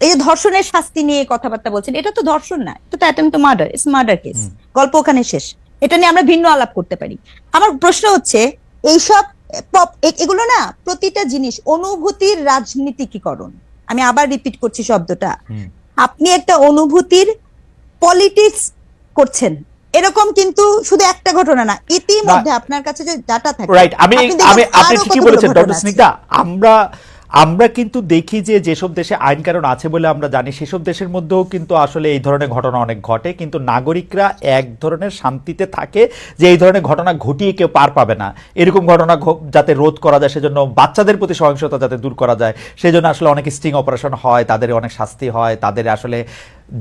এই যে ধর্ষণের শাস্তি নিয়ে কথাবার্তা বলছেন, এটা তো ধর্ষণ না, এটা তো attempt to murder, it's murder case. গল্প ওখানে শেষ, এটা নিয়ে আমরা ভিন্ন আলাপ করতে পারি। আমার প্রশ্ন হচ্ছে, এইসব এগুলো না, প্রতিটা জিনিস অনুভূতির রাজনীতিকীকরণ। আমি আবার রিপিট করছি শব্দটা, আপনি একটা অনুভূতির পলিটিক্স করছেন, এরকম কিন্তু শুধু একটা ঘটনা না, ইতিমধ্যে আপনার কাছে যে ডাটা থাকে, রাইট। আপনি ঠিকই বলেছেন ডক্টর স্নিগ্ধা। আমরা কিন্তু দেখি যে যেসব দেশে আইন কানুন আছে বলে আমরা জানি, সেসব দেশের মধ্যেও কিন্তু আসলে এই ধরনের ঘটনা অনেক ঘটে, কিন্তু নাগরিকরা এক ধরনের শান্তিতে থাকে যে এই ধরনের ঘটনা ঘটিয়ে কেউ পার পাবে না, এরকম ঘটনা যাতে রোধ করা যায়, সেজন্য বাচ্চাদের প্রতি সহিংসতা যাতে দূর করা যায়, সেজন্য আসলে অনেক স্টিং অপারেশন হয়, তাদের অনেক শাস্তি হয়, তাদের আসলে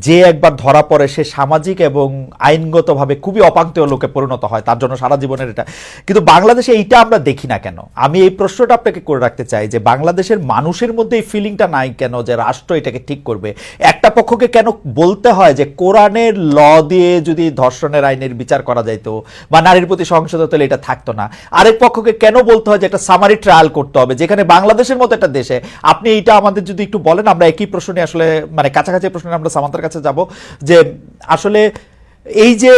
যে একবার ধরা পড়ে সে সামাজিক এবং আইনগতভাবে খুবই অপাঙ্ক্তেয় লোকে পরিণত হয়, তার জন্য সারা জীবনের এটা। কিন্তু বাংলাদেশে এইটা আমরা দেখি না কেন? আমি এই প্রশ্নটা আপনাকে করে রাখতে চাই যে বাংলাদেশের মানুষের মধ্যে এই ফিলিংটা নাই কেন যে রাষ্ট্র এটাকে ঠিক করবে? একটা পক্ষকে কেন বলতে হয় যে কোরআনের ল দিয়ে যদি ধর্ষণের আইনের বিচার করা যাইতো বা নারীর প্রতি সহিংসতা হলে এটা থাকতো না? আরেক পক্ষকে কেন বলতে হয় যে একটা সামারি ট্রায়াল করতে হবে, যেখানে বাংলাদেশের মতো একটা দেশে? আপনি এইটা আমাদের যদি একটু বলেন, আমরা একই প্রশ্ন নিয়ে আসলে মানে কাছাকাছি প্রশ্নে আমরা সামান্তার কাছে যাব, যে আসলে এই যে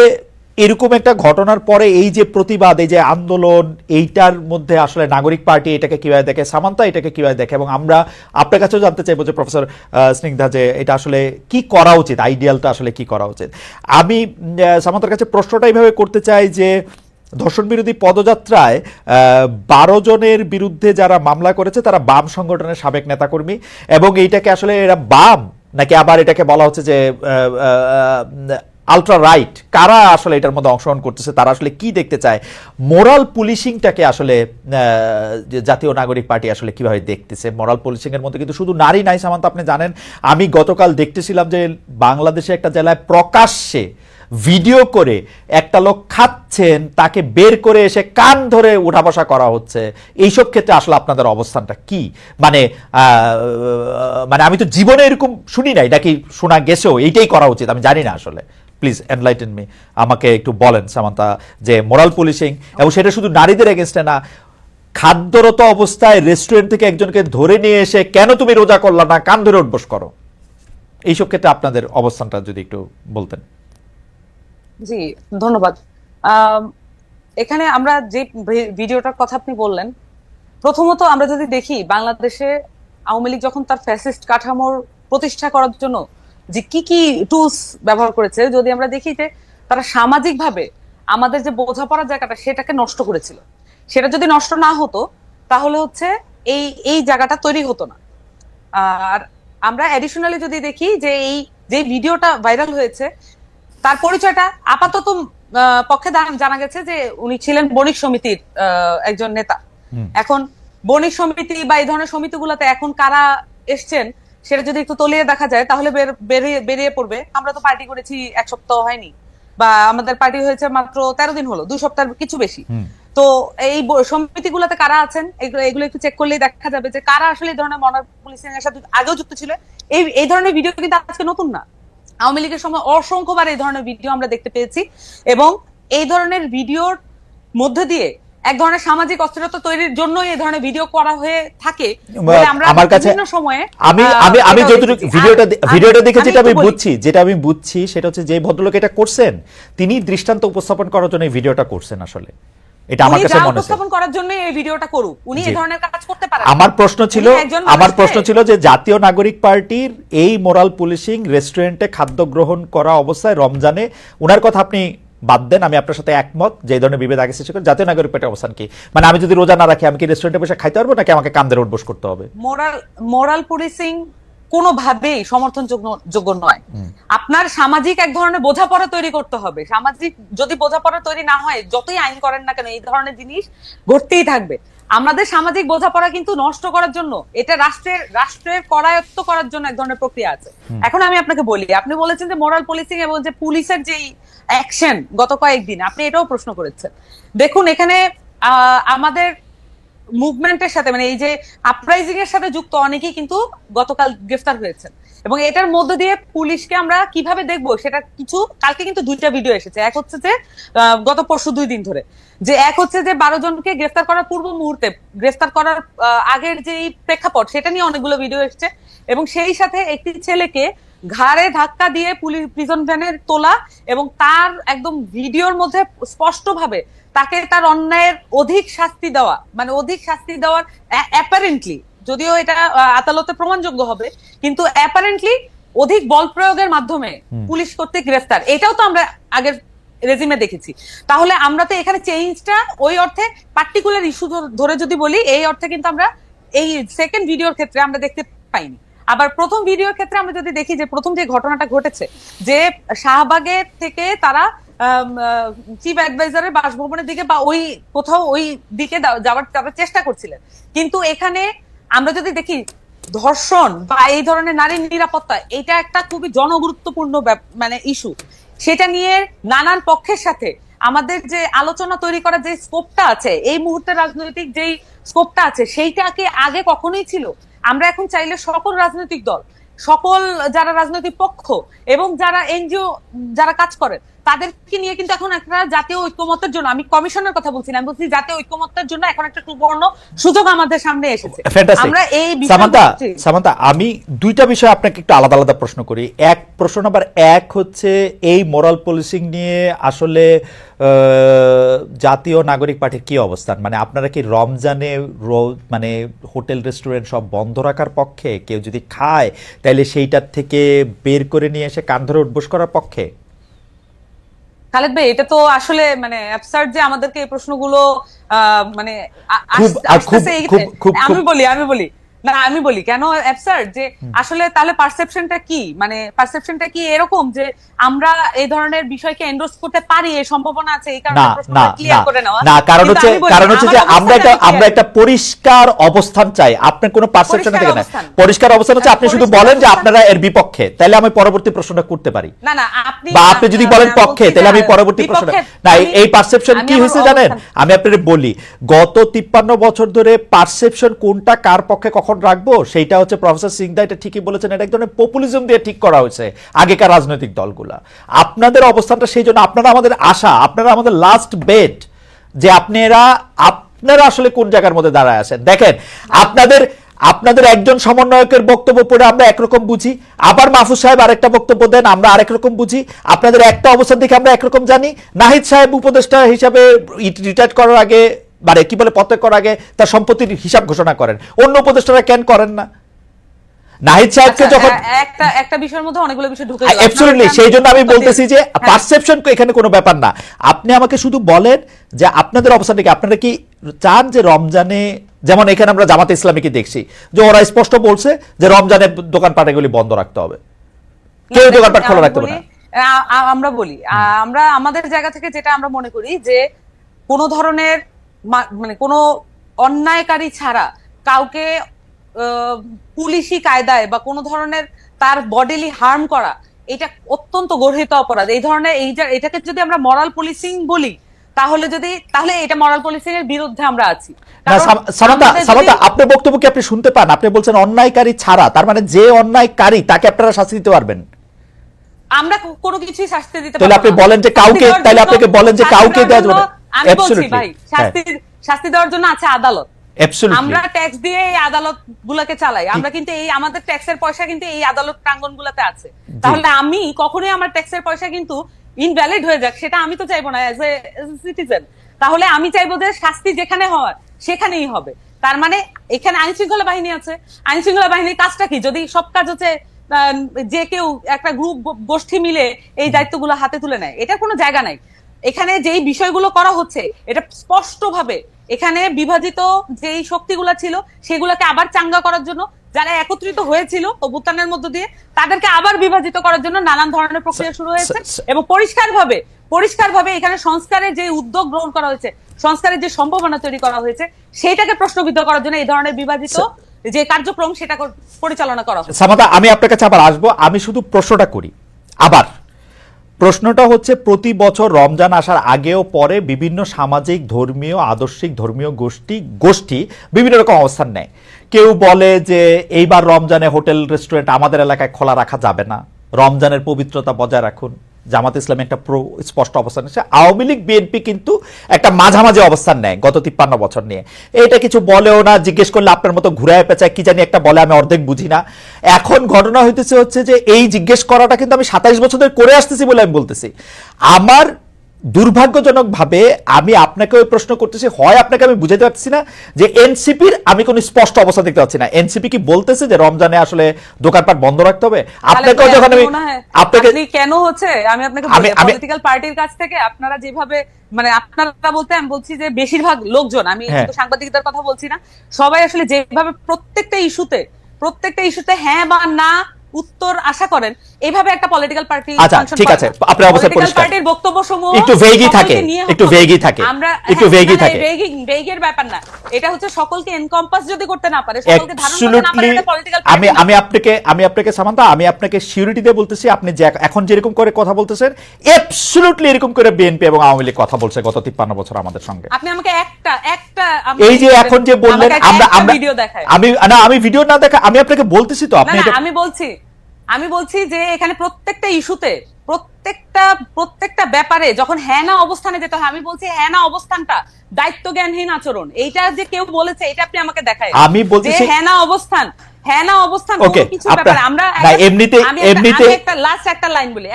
এরকম একটা ঘটনার পরে এই যে প্রতিবাদ, এই যে আন্দোলন, এইটার মধ্যে আসলে নাগরিক পার্টি এটাকে কিভাবে দেখে, সামান্তা এটাকে কিভাবে দেখে, এবং আমরা আপনার কাছেও জানতে চাইবো যে প্রফেসর স্নিগ্ধা, যে এটা আসলে কি করা উচিত, আইডিয়ালটা আসলে কি করা উচিত। আমি সামান্তার কাছে প্রশ্নটা এইভাবে করতে চাই যে ধর্ষণ বিরোধী পদযাত্রায় 12 জনের বিরুদ্ধে যারা মামলা করেছে তারা বাম সংগঠনের সাবেক নেতাকর্মী, এবং এইটাকে আসলে এরা বাম নাকি আবার এটাকে বলা হচ্ছে যে আলট্রা রাইট, কারা আসলে এটার মধ্যে অংশগ্রহণ করতেছে, তারা আসলে কি দেখতে চায়, মোরাল পুলিশিংটাকে আসলে জাতীয় নাগরিক পার্টি আসলে কিভাবে দেখতেছে? মোরাল পুলিশিং এর মধ্যে কিন্তু শুধু নারী নাই সামান্ত, আপনি জানেন আমি গতকাল দেখতেছিলাম যে বাংলাদেশে একটা জেলায় প্রকাশ্যে ভিডিও করে একটা লোক খাচ্ছেন, তাকে বের করে এসে কান ধরে উঠা বসা করা হচ্ছে। এইসব ক্ষেত্রে আসলে আপনাদের অবস্থানটা কি? মানে আমি তো জীবনে এরকম শুনি নাই, নাকি শোনা গেছেও এইটাই করা উচিত, আমি জানি না আসলে। প্লিজ এনলাইটেন মি, আমাকে একটু বলেন সামান্তা, যে মোরাল পুলিশিং, এবং সেটা শুধু নারীদের এগেনস্টে না, খাদ্যরত অবস্থায় রেস্টুরেন্ট থেকে একজনকে ধরে নিয়ে এসে কেন তুমি রোজা করলা না, কান ধরে উঠবস করো, এইসব ক্ষেত্রে আপনাদের অবস্থানটা যদি একটু বলতেন। জি, ধন্যবাদ। এখানে আমরা যে ভিডিওটার কথা আপনি বললেন, প্রথমত আমরা যদি দেখি বাংলাদেশে আওয়ামী লীগ যখন তার ফ্যাসিস্ট কাঠামোর প্রতিষ্ঠা করার জন্য যে কি কি টুলস ব্যবহার করেছে, যদি আমরা দেখি যে তারা সামাজিকভাবে আমাদের যে বোঝাপড়ার জায়গাটা সেটাকে নষ্ট করেছিল, সেটা যদি নষ্ট না হতো তাহলে হচ্ছে এই জায়গাটা তৈরি হতো না। আর আমরা অ্যাডিশনালি যদি দেখি যে এই যে ভিডিওটা ভাইরাল হয়েছে, তার পরিচয়টা আপাতত পক্ষে জানা গেছে যে উনি ছিলেন বণিক সমিতির একজন নেতা। এখন বণিক সমিতি বা এই ধরনের সমিতিগুলোতে এখন কারা এসছেন সেটা যদি একটু তলিয়ে দেখা যায় তাহলে বেরিয়ে পড়বে। আমরা তো পার্টি করেছি 1 সপ্তাহ হয়নি, বা আমাদের পার্টি হয়েছে মাত্র 13 দিন হলো, 2 সপ্তাহের কিছু বেশি। তো এই সমিতিগুলোতে কারা আছেন এগুলো একটু চেক করলেই দেখা যাবে যে কারা আসলে এই ধরনের মনার পুলিশিং এর সাথে আগেও যুক্ত ছিল। এই ধরনের ভিডিও কিন্তু আজকে নতুন না, আওয়ামী লীগের সময় অসংখ্যবার এই ধরনের ভিডিও আমরা দেখতে পেয়েছি, এবং এই ধরনের ভিডিওর মধ্যে দিয়ে এক ধরনের সামাজিক অস্থিরতা তৈরির জন্য এই ধরনের ভিডিও করা হয়ে থাকে বলে আমরা আমার কাছে বিভিন্ন সময়ে আমি যতটুকু ভিডিওটা দেখে যেটা আমি বুঝছি সেটা হচ্ছে যে ভদ্রলোক এটা করছেন তিনি দৃষ্টান্ত উপস্থাপন করার জন্য এই ভিডিওটা করছেন আসলে, এটা আমার কাছে মনে হচ্ছে। উপস্থাপন করার জন্য এই ভিডিওটা করুক, উনি এই ধরনের কাজ করতে পারেন। আমার প্রশ্ন ছিল যে জাতীয় নাগরিক পার্টির এই মোরাল পুলিশিং রেস্টুরেন্টে খাদ্য গ্রহণ করা অবস্থায় রমজানে, উনার কথা আপনি বাদ দেন, আমি আপনার সাথে একমত যে এই ধরনের বিভেদ আগে সৃষ্টি করে জাতীয় নাগরিক পার্টির অবস্থান কি, মানে আমি যদি রোজা না রাখি আমি কি রেস্টুরেন্টে বসে খাইতে পারবো নাকি আমাকে কামদের উঠবোস করতে হবে? মোরাল পুলিশিং কোনোভাবেই সমর্থনযোগ্য নয়। আপনার সামাজিক এক ধরনের বোঝাপড়া তৈরি করতে হবে। সামাজিক যদি বোঝাপড়া তৈরি না হয়, যতই আইন করেন না কেন এই ধরনের জিনিস ঘটতেই থাকবে। আমাদের সামাজিক বোঝাপড়া কিন্তু নষ্ট করার জন্য, এটা রাষ্ট্রের করায়ত্ত করার জন্য এক ধরনের প্রক্রিয়া আছে। এখন আমি আপনাকে বলি, আপনি বলেছেন যে মোরাল পুলিশিং এবং যে পুলিশের যেই অ্যাকশন গত কয়েকদিন, আপনি এটাও প্রশ্ন করেছেন। দেখুন এখানে আমাদের মুভমেন্টের সাথে, মানে এই যে আপরাইজিং এর সাথে যুক্ত অনেকেই কিন্তু গতকাল গ্রেফতার হয়েছেন, এবং এটার মধ্য দিয়ে পুলিশকে আমরা কিভাবে দেখবো সেটা কিছু, কালকে কিন্তু 2টা ভিডিও এসেছে। এক হচ্ছে যে গত পরশু 2 দিন ধরে, যে এক হচ্ছে যে 12 জনকে গ্রেফতার করার পূর্ব মুহূর্তে, গ্রেফতার করার আগের যেই প্রেক্ষাপট সেটা নিয়ে অনেকগুলো ভিডিও এসেছে, এবং সেই সাথে একটি ছেলেকে ঘাড়ে ধাক্কা দিয়ে পুলিশ প্রিজন ভ্যানের তোলা, এবং তার একদম ভিডিওর মধ্যে স্পষ্টভাবে তাকে তার অন্যায়ের অধিক শাস্তি দেওয়া, মানে অধিক শাস্তি দেওয়ার অ্যাপারেন্টলি, যদিও এটা আদালতে প্রমাণযোগ্য হবে, কিন্তু অ্যাপারেন্টলি অধিক বল প্রয়োগের মাধ্যমে পুলিশ কর্তৃক গ্রেফতার, এটাও তো আমরা আগের রেজিমে দেখেছি। তাহলে আমরা তো এখানে চেঞ্জটা ওই অর্থে পার্টিকুলার ইস্যু ধরে যদি বলি, এই অর্থে কিন্তু আমরা এই সেকেন্ড ভিডিওর ক্ষেত্রে আমরা দেখতে পাইনি। আবার প্রথম ভিডিওর ক্ষেত্রে আমরা যদি দেখি যে প্রথম যে ঘটনাটা ঘটেছে, যে শাহবাগের থেকে তারা চিফ অ্যাডভাইজারের বাসভবনের দিকে বা ওই কোথাও ওই দিকে যাওয়ার তারা চেষ্টা করছিলেন, কিন্তু এখানে আমরা যদি দেখি ধর্ষণ বা এই ধরনের নারী নিরাপত্তা, এটা একটা খুবই জনগুরুত্বপূর্ণ মানে ইস্যু। সেটা নিয়ে নানান পক্ষের সাথে আমাদের যে আলোচনা তৈরি করার যে স্কোপটা আছে, এই মুহূর্তে রাজনৈতিক যেই স্কোপটা আছে, সেইটাকে আগে কখনোই ছিল। আমরা এখন চাইলে সকল রাজনৈতিক দল, সকল যারা রাজনৈতিক পক্ষ এবং যারা এনজিও যারা কাজ করে, তাদেরকে নিয়ে কিন্তু এখন একটা জাতীয় ঐক্যমত্যের জন্য, আমি কমিশনের কথা বলছি না, আমি বলছি জাতীয় ঐক্যমত্যের জন্য এখন একটা সুবর্ণ সুযোগ আমাদের সামনে এসেছে। আমরা এই সামান্তা, আমি 2টা বিষয় আপনাকে একটু আলাদা আলাদা প্রশ্ন করি। প্রশ্ন নাম্বার 1 হচ্ছে এই মোরাল পুলিশিং নিয়ে আসলে জাতীয় নাগরিক পার্টির কি অবস্থান, মানে আপনারা কি রমজানে মানে হোটেল রেস্টুরেন্ট সব বন্ধ রাখার পক্ষে, কেউ যদি খায় তাহলে সেইটার থেকে বের করে নিয়ে এসে কান ধরে উঠবোস করার পক্ষে? খালেদ ভাই, এটা তো আসলে মানে অ্যাবসার্ড যে আমাদেরকে এই প্রশ্নগুলো মানে আমি বলি কেন অ্যাবসার্ড, যে আসলে তাহলে পারসেপশনটা কি, মানে পারসেপশনটা কি এরকম যে আমরা এই ধরনের বিষয়কে এন্ডোর্স করতে পারি, এই সম্ভাবনা আছে, এই কারণে প্রশ্নটা ক্লিয়ার করে নেওয়া না। কারণ হচ্ছে যে আমরা একটা পরিষ্কার অবস্থান চাই। আপনার কোনো পারসেপশন থেকে না, পরিষ্কার অবস্থান হচ্ছে আপনি শুধু বলেন যে আপনারা এর বিপক্ষে, তাহলে আমি পরবর্তী প্রশ্নটা করতে পারি। না, আপনি যদি বলেন পক্ষে, তাহলে আমি পরবর্তী প্রশ্নটা না। এই পারসেপশন কি হয়েছে জানেন, আমি আপনাদের বলি, গত 53 বছর ধরে পারসেপশন কোনটা কার পক্ষে কখন রাখবো সেইটা হচ্ছে, প্রফেসর সিংদা এটা ঠিকই বলেছেন, এটা এক ধরনের পপুলিজম দিয়ে ঠিক করা হয়েছে আগেকার রাজনৈতিক দলগুলা। আপনাদের অবস্থানটা সেই জন্য, আপনারা আমাদের আশা, আপনারা আমাদের লাস্ট বেট, যে আপনারা আসলে কোন জায়গার মধ্যে দাঁড়ায় আছেন। দেখেন, আপনাদের একজন সমন্বয়কের বক্তব্য পড়ে আমরা একরকম বুঝি, আবার মাহফুজ সাহেব আরেকটা বক্তব্য দেন, আমরা আরেক রকম বুঝি। আপনাদের একটা অবস্থান দেখে আমরা একরকম জানি। নাহিদ সাহেব উপদেষ্টা হিসাবে রিটায়ার করার আগে, মানে কি বলে, পদত্যাগ করার আগে তার সম্পত্তির হিসাব ঘোষণা করেন, অন্য উপদেষ্টারা কেন করেন না? নাহিদ সাহেবকে যখন একটা বিষয়ের মধ্যে অনেকগুলো বিষয় ঢুকে গেল, অ্যাবসলিউটলি, সেই জন্য আমি বলতেছি যে পারসেপশন এখানে কোনো ব্যাপার না। আপনি আমাকে শুধু বলেন যে আপনাদের অবস্থাটা কি, আপনারা কি চান যে রমজানে, যেমন এখানে আমরা জামাতে ইসলামীকে দেখছি যে ওরা স্পষ্ট বলছে যে রমজানের দোকানপাট এগুলি বন্ধ রাখতে হবে, কেউ দোকানপাট খোলা রাখতে হবে না। আমরা বলি, আমরা আমাদের জায়গা থেকে যেটা আমরা মনে করি যে কোনো ধরনের মানে কোনো অন্যায়কারী ছাড়া কাউকে পুলিশি কায়দায় বা কোনো ধরনের তার বডিলি হার্ম করা, এটা অত্যন্ত গর্হিত অপরাধ। এই ধরনের এটাকে যদি আমরা মরাল পুলিশিং বলি, তাহলে এটা মরাল পুলিশিং এর বিরুদ্ধে আমরা আছি। সামান্তা, আপনার বক্তব্য কি আপনি শুনতে পান? আপনি বলছেন অন্যায়কারী ছাড়া, তার মানে যে অন্যায়কারী তাকে আপনারা শাস্তি দিতে পারবেন? আমরা কোনো কিছুই শাস্তি দিতে পারবো না। তাহলে আপনি বলেন যে কাউকে, তাহলে আপনাকে বলেন যে কাউকে দেওয়া যাবে না। আমি বলছি ভাই, শাস্তি দেওয়ার জন্য আছে আদালত। অ্যাবসলিউটলি আমরা ট্যাক্স দিয়ে এই আদালত গুলাকে চালাই, আমরা কিন্তু এই আমাদের ট্যাক্সের পয়সা কিন্তু এই আদালত প্রাঙ্গণ গুলাতে আছে। তাহলে আমি কখনোই আমার ট্যাক্সের পয়সা কিন্তু ইনভ্যালিড হয়ে যাক, সেটা আমি তো চাইবো না অ্যাজ এ সিটিজেন। তাহলে আমি চাইবো যে শাস্তি যেখানে হওয়ার সেখানেই হবে। তার মানে এখানে আইন শৃঙ্খলা বাহিনী আছে, আইন শৃঙ্খলা বাহিনীর কাজটা কি? যদি সব কাজ হচ্ছে যে কেউ একটা গ্রুপ গোষ্ঠী মিলে এই দায়িত্বগুলো হাতে তুলে নেয়, এটার কোনো জায়গা নাই। এখানে যেই বিষয়গুলো করা হচ্ছে এটা স্পষ্টভাবে এখানে বিভাজিত যেই শক্তিগুলো ছিল সেগুলোকে আবার চাঙ্গা করার জন্য, যারা একত্রিত হয়েছিল অভ্যুত্থানের মধ্য দিয়ে তাদেরকে আবার বিভাজিত করার জন্য নানান ধরনের প্রক্রিয়া শুরু হয়েছে। এবং পরিষ্কারভাবে এখানে সংস্কারের যে উদ্যোগ গ্রহণ করা হয়েছে, সংস্কারের যে সম্ভাবনা তৈরি করা হয়েছে, সেটাকে প্রশ্নবিদ্ধ করার জন্য এই ধরনের বিভাজিত যে কার্যক্রম সেটা পরিচালনা করা হচ্ছে। সামাদা, আমি আপনার কাছে আবার আসবো, আমি শুধু প্রশ্নটা করি আবার। প্রশ্নটা হচ্ছে, প্রতি বছর রমজান আসার আগেও পরে বিভিন্ন সামাজিক, ধর্মীয়, আদর্শিক ধর্মীয় গোষ্ঠী বিভিন্ন রকম অবস্থান নেয়। কেউ বলে যে এইবার রমজানে হোটেল রেস্টুরেন্ট আমাদের এলাকায় খোলা রাখা যাবে না, রমজানের পবিত্রতা বজায় রাখুন। জামাত ইসলামী একটা স্পষ্ট অবস্থান নিচ্ছে। আওয়ামী লীগ, বিএনপি কিন্তু একটা মাঝামাঝি অবস্থান নেয় গত 53 বছর নিয়ে। এটা কিছু বলেও না, জিজ্ঞেস করলে আপনার মতো ঘুরায় পেঁচায় কি জানি একটা বলে, আমি অর্ধেক বুঝি না। এখন ঘটনা হইতেছে হচ্ছে যে এই জিজ্ঞেস করাটা কিন্তু আমি 27 বছর ধরে করে আসতেছি বলে আমি বলতেছি। আমার দুর্ভাগ্যজনকভাবে আমি আপনাকে ওই প্রশ্ন করতেছি, হয় আপনাকে আমি বুঝাতে পারছি না যে এনসিপির আমি কোনো স্পষ্ট অবস্থা দেখতে পাচ্ছি না। এনসিপি কি বলতেছে যে রমজানে আসলে দোকানপাট বন্ধ রাখতে হবে? আপনাকেও যখন আমি আপনাকে কেন হচ্ছে আমি আপনাকে পলিটিক্যাল পার্টির কাছ থেকে আপনারা যেভাবে, মানে আপনারা বলতে আমি বলছি যে বেশিরভাগ লোকজন, আমি সাংবাদিকদের কথা বলছি না, সবাই আসলে যেভাবে প্রত্যেকটা ইস্যুতে হ্যাঁ বা না উত্তর আশা করেন, এইভাবে একটা পলিটিক্যাল পার্টি আচ্ছা ঠিক আছে, আপনার অবস্থা পরিষ্কার। পার্টির বক্তব্যসমূহ একটু ভেগই থাকে, আমরা একটু ভেগই থাকে। ভেগের ব্যাপার না, এটা হচ্ছে সকলকে এনকম্পাস যদি করতে না পারে, সকলকে ধারণ করতে না পারে, এটা পলিটিক্যাল পার্টি। আমি আপনাকে সামান্তা, আমি আপনাকে সিউরিটি দিয়ে বলতেছি, আপনি যে এখন যেরকম করে কথা বলতেছেন অ্যাবসলিউটলি এরকম করে বিএনপি এবং আওয়ামী লীগ কথা বলছে গত 53 বছর আমাদের সঙ্গে। আপনি আমাকে একটা এই যে এখন যে বললেন, আমরা ভিডিও দেখায়, আমি ভিডিও না দেখা, আমি আপনাকে বলতেছি তো, আপনি আমি বলছি যে এখানে প্রত্যেকটা ইস্যুতে প্রত্যেকটা ব্যাপারে যখন হ্যাঁ না অবস্থানে যেতে হয়, আমি বলছি হ্যাঁ না অবস্থানটা দায়িত্ব জ্ঞানহীন আচরণ। এইটা যে কেউ বলেছে, এটা আপনি আমাকে দেখায়। আমি বলতেছি হ্যাঁ না অবস্থান কিছু ব্যাপারে আমরা এমনিতে একটা লাস্ট একটা লাইন বলি,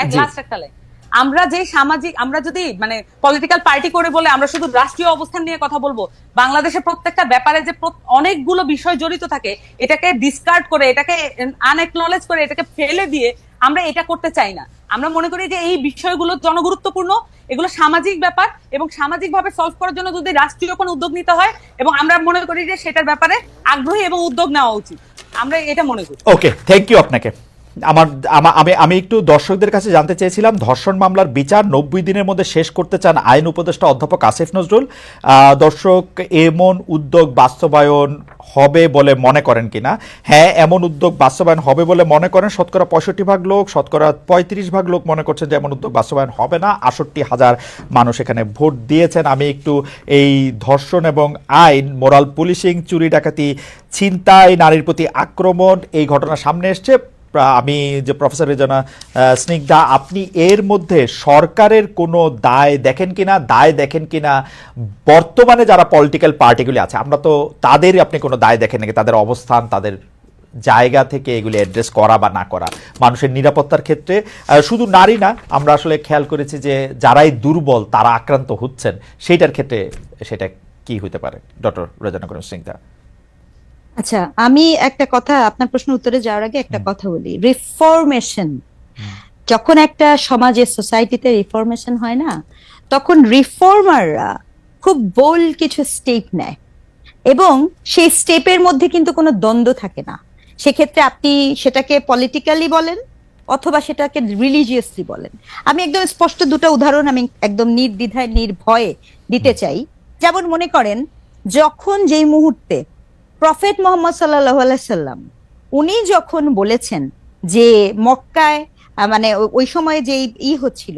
আমরা যে সামাজিক, আমরা যদি মানে পলিটিক্যাল পার্টি করে বলে আমরা শুধু রাষ্ট্রীয় অবস্থান নিয়ে কথা বলবো, বাংলাদেশের প্রত্যেকটা ব্যাপারে যে অনেকগুলো বিষয় জড়িত থাকে, এটাকে ডিসকার্ড করে, এটাকে আনএকনলেজ করে, এটাকে ফেলে দিয়ে আমরা এটা করতে চাই না। আমরা মনে করি যে এই বিষয়গুলো জনগুরুত্বপূর্ণ, এগুলো সামাজিক ব্যাপার, এবং সামাজিকভাবে সলভ করার জন্য যদি রাষ্ট্রীয় কোনো উদ্যোগ নিতে হয়, এবং আমরা মনে করি যে সেটার ব্যাপারে আগ্রহী এবং উদ্যোগ নেওয়া উচিত, আমরা এটা মনে করি। ওকে, থ্যাংক ইউ আপনাকে। আমি একটু দর্শকদের কাছে জানতে চেয়েছিলাম, ধর্ষণ মামলার বিচার 90 দিনের মধ্যে শেষ করতে চান আইন উপদেষ্টা অধ্যাপক আসিফ নজরুল। দর্শক এমন উদ্যোগ বাস্তবায়ন হবে বলে মনে করেন কিনা? হ্যাঁ, এমন উদ্যোগ বাস্তবায়ন হবে বলে মনে করেন শতকরা 65% লোক, শতকরা 35% লোক মনে করছেন যে এমন উদ্যোগ বাস্তবায়ন হবে না। 68,000 মানুষ এখানে ভোট দিয়েছেন। আমি একটু এই ধর্ষণ এবং আইন, মোরাল পুলিশিং, চুরি ডাকাতি, ছিনতাই, নারীর প্রতি আক্রমণ, এই ঘটনা সামনে এসছে। আমি যে প্রফেসর রেজনা স্নিগ্ধা, আপনি এর মধ্যে সরকারের কোনো দায় দেখেন কিনা? বর্তমানে যারা পলিটিক্যাল পার্টিগুলি আছে, আমরা তো তাদের, আপনি কোনো দায় দেখেন নাকি? তাদের অবস্থান, তাদের জায়গা থেকে এগুলি অ্যাড্রেস করা বা না করা, মানুষের নিরাপত্তার ক্ষেত্রে শুধু নারী না, আমরা আসলে খেয়াল করেছি যে যারাই দুর্বল তারা আক্রান্ত হচ্ছেন, সেইটার ক্ষেত্রে সেটা কি হতে পারে? ডক্টর রেজনা স্নিগ্ধা। আচ্ছা, আমি একটা কথা, আপনার প্রশ্ন উত্তরে যাওয়ার আগে একটা কথা বলি। রিফরমেশন, যখন একটা সমাজে, সোসাইটিতে রিফরমেশন হয় না, তখন রিফর্মাররা খুব বোল্ড কিছু স্টেপ নেয়, এবং সেই স্টেপের মধ্যে কিন্তু কোনো দ্বন্দ্ব থাকে না। সেক্ষেত্রে আপনি সেটাকে পলিটিক্যালি বলেন অথবা সেটাকে রিলিজিয়াসলি বলেন। আমি একদম স্পষ্ট দুটো উদাহরণ আমি একদম নির্দ্বিধায় নির্ভয়ে দিতে চাই। যেমন মনে করেন, যখন যেই মুহূর্তে প্রফেট মোহাম্মদ সাল্লাল্লাহু আলাইহি সাল্লাম উনি যখন বলেছেন যে মক্কায়, মানে ওই সময় যে হচ্ছিল,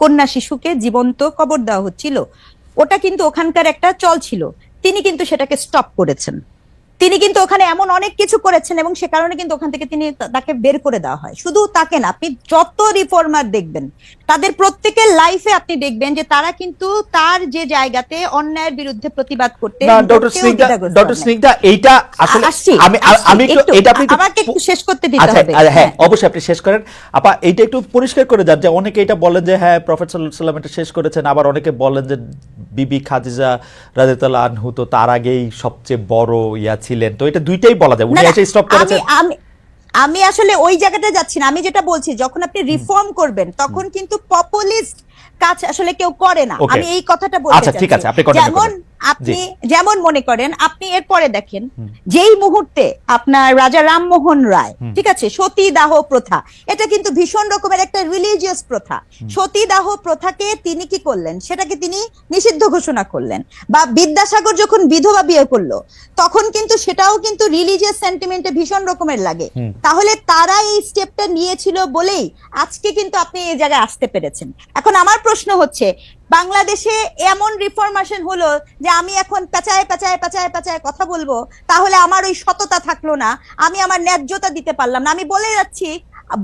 কন্যা শিশুকে জীবন্ত কবর দেওয়া হচ্ছিল, ওটা কিন্তু ওখানকার একটা চল ছিল, তিনি কিন্তু সেটাকে স্টপ করেছেন। তিনি কিন্তু ওখানে এমন অনেক কিছু করেছেন এবং সে কারণে কিন্তু ওখান থেকে তাকে বের করে দেওয়া হয়। শুধু তাকে না, আপনি যত রিফর্মার দেখবেন তাদের প্রত্যেকের লাইফে আপনি দেখবেন যে তারা কিন্তু তার যে জায়গাতে অন্যায়ের বিরুদ্ধে প্রতিবাদ করতে না ডক্টর স্নিগ্ধা এইটা আসলে আমি একটু এটা আপনি আমাকে একটু শেষ করতে দিতে আচ্ছা হবে। হ্যাঁ অবশ্যই আপনি শেষ করেন আপা। এইটা একটু পরিষ্কার করে যান যে অনেকে এটা বলেন যে হ্যাঁ প্রফেট সাল্লাল্লাহু আলাইহি ওয়াসাল্লাম এটা শেষ করেছেন, আবার অনেকে বলেন যে বিবি খাদিজা রাদিয়াল্লাহু আনহু তো তার আগেই সবচেয়ে বড় ইয়া ছিলেন। তো এটা দুইটাই বলা যায়, উনি এসে স্টপ করেছেন। আমি আসলে ওই জায়গাটা যাচ্ছি না। আমি যেটা বলছি, যখন আপনি রিফর্ম করবেন তখন কিন্তু পপুলিস্ট কাজ আসলে কেউ করে না। আমি এই কথাটা বলতে চাচ্ছি। আচ্ছা ঠিক আছে, আপনি কন্টিনিউ যেমন করুন। আপনি যেমন মনে করেন, আপনি এরপরে দেখেন যেই মুহূর্তে আপনার রাজা রামমোহন রায়, ঠিক আছে, সতীদাহ প্রথা, এটা কিন্তু ভীষণ রকমের একটা রিলিজিয়াস প্রথা। সতীদাহ প্রথাকে তিনি কি করলেন, সেটাকে তিনি নিষিদ্ধ ঘোষণা করলেন। বা বিদ্যাসাগর যখন বিধবা বিয়ে করলো তখন কিন্তু সেটাও কিন্তু রিলিজিয়াস সেন্টিমেন্টে ভীষণ রকমের লাগে। তাহলে তারা এই স্টেপটা নিয়েছিল বলেই আজকে কিন্তু আপনি এই জায়গায় আসতে পেরেছেন। এখন আমার প্রশ্ন হচ্ছে, বাংলাদেশে এমন রিফরমেশন হলো যে আমি এখন পেঁচায় পেঁচায় পেঁচায় পেঁচায় কথা বলবো, তাহলে আমার ওই সততা থাকলো না, আমি আমার ন্যায্যতা দিতে পারলাম না। আমি বলে যাচ্ছি,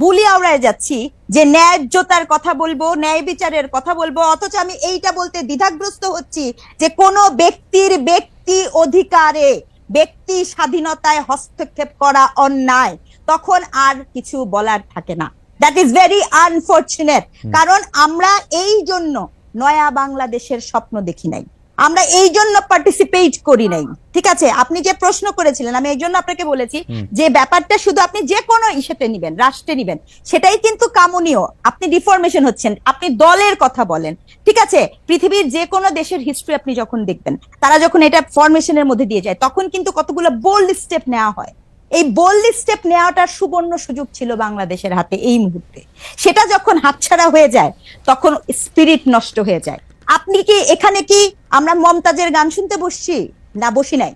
বুলি আওড়ায় যাচ্ছি যে ন্যায্যতার কথা বলবো, ন্যায় বিচারের কথা বলবো, অথচ আমি এইটা বলতে দ্বিধাগ্রস্ত হচ্ছি যে কোনো ব্যক্তির ব্যক্তি অধিকারে, ব্যক্তি স্বাধীনতায় হস্তক্ষেপ করা অন্যায়, তখন আর কিছু বলার থাকে না। That is very unfortunate. কারণ আমরা এই জন্য নয়া বাংলাদেশের স্বপ্ন দেখি নাই, আমরা এই জন্য পার্টিসিপেট করি নাই। ঠিক আছে, আপনি যে প্রশ্ন করেছিলেন, আমি এই জন্য আপনাকে বলেছি যে ব্যাপারটা শুধু আপনি যে কোনো ইস্যুতে নিবেন, রাষ্ট্রে নিবেন, সেটাই কিন্তু কামনীয়। আপনি ডিফরমেশন হচ্ছেন, আপনি দলের কথা বলেন। ঠিক আছে, পৃথিবীর যে কোনো দেশের হিস্ট্রি আপনি যখন দেখবেন, তারা যখন এটা ফরমেশনের মধ্যে দিয়ে যায় তখন কিন্তু কতগুলো বোল্ড স্টেপ নেওয়া হয়। এই বোল্ড স্টেপ নেওয়াটার সুবর্ণ সুযোগ ছিল বাংলাদেশের হাতে এই মুহূর্তে। সেটা যখন হাতছাড়া হয়ে যায় তখন স্পিরিট নষ্ট হয়ে যায়। আপনি কি এখানে কি আমরা মমতাজের গান শুনতে বসছি? না, বসি নাই।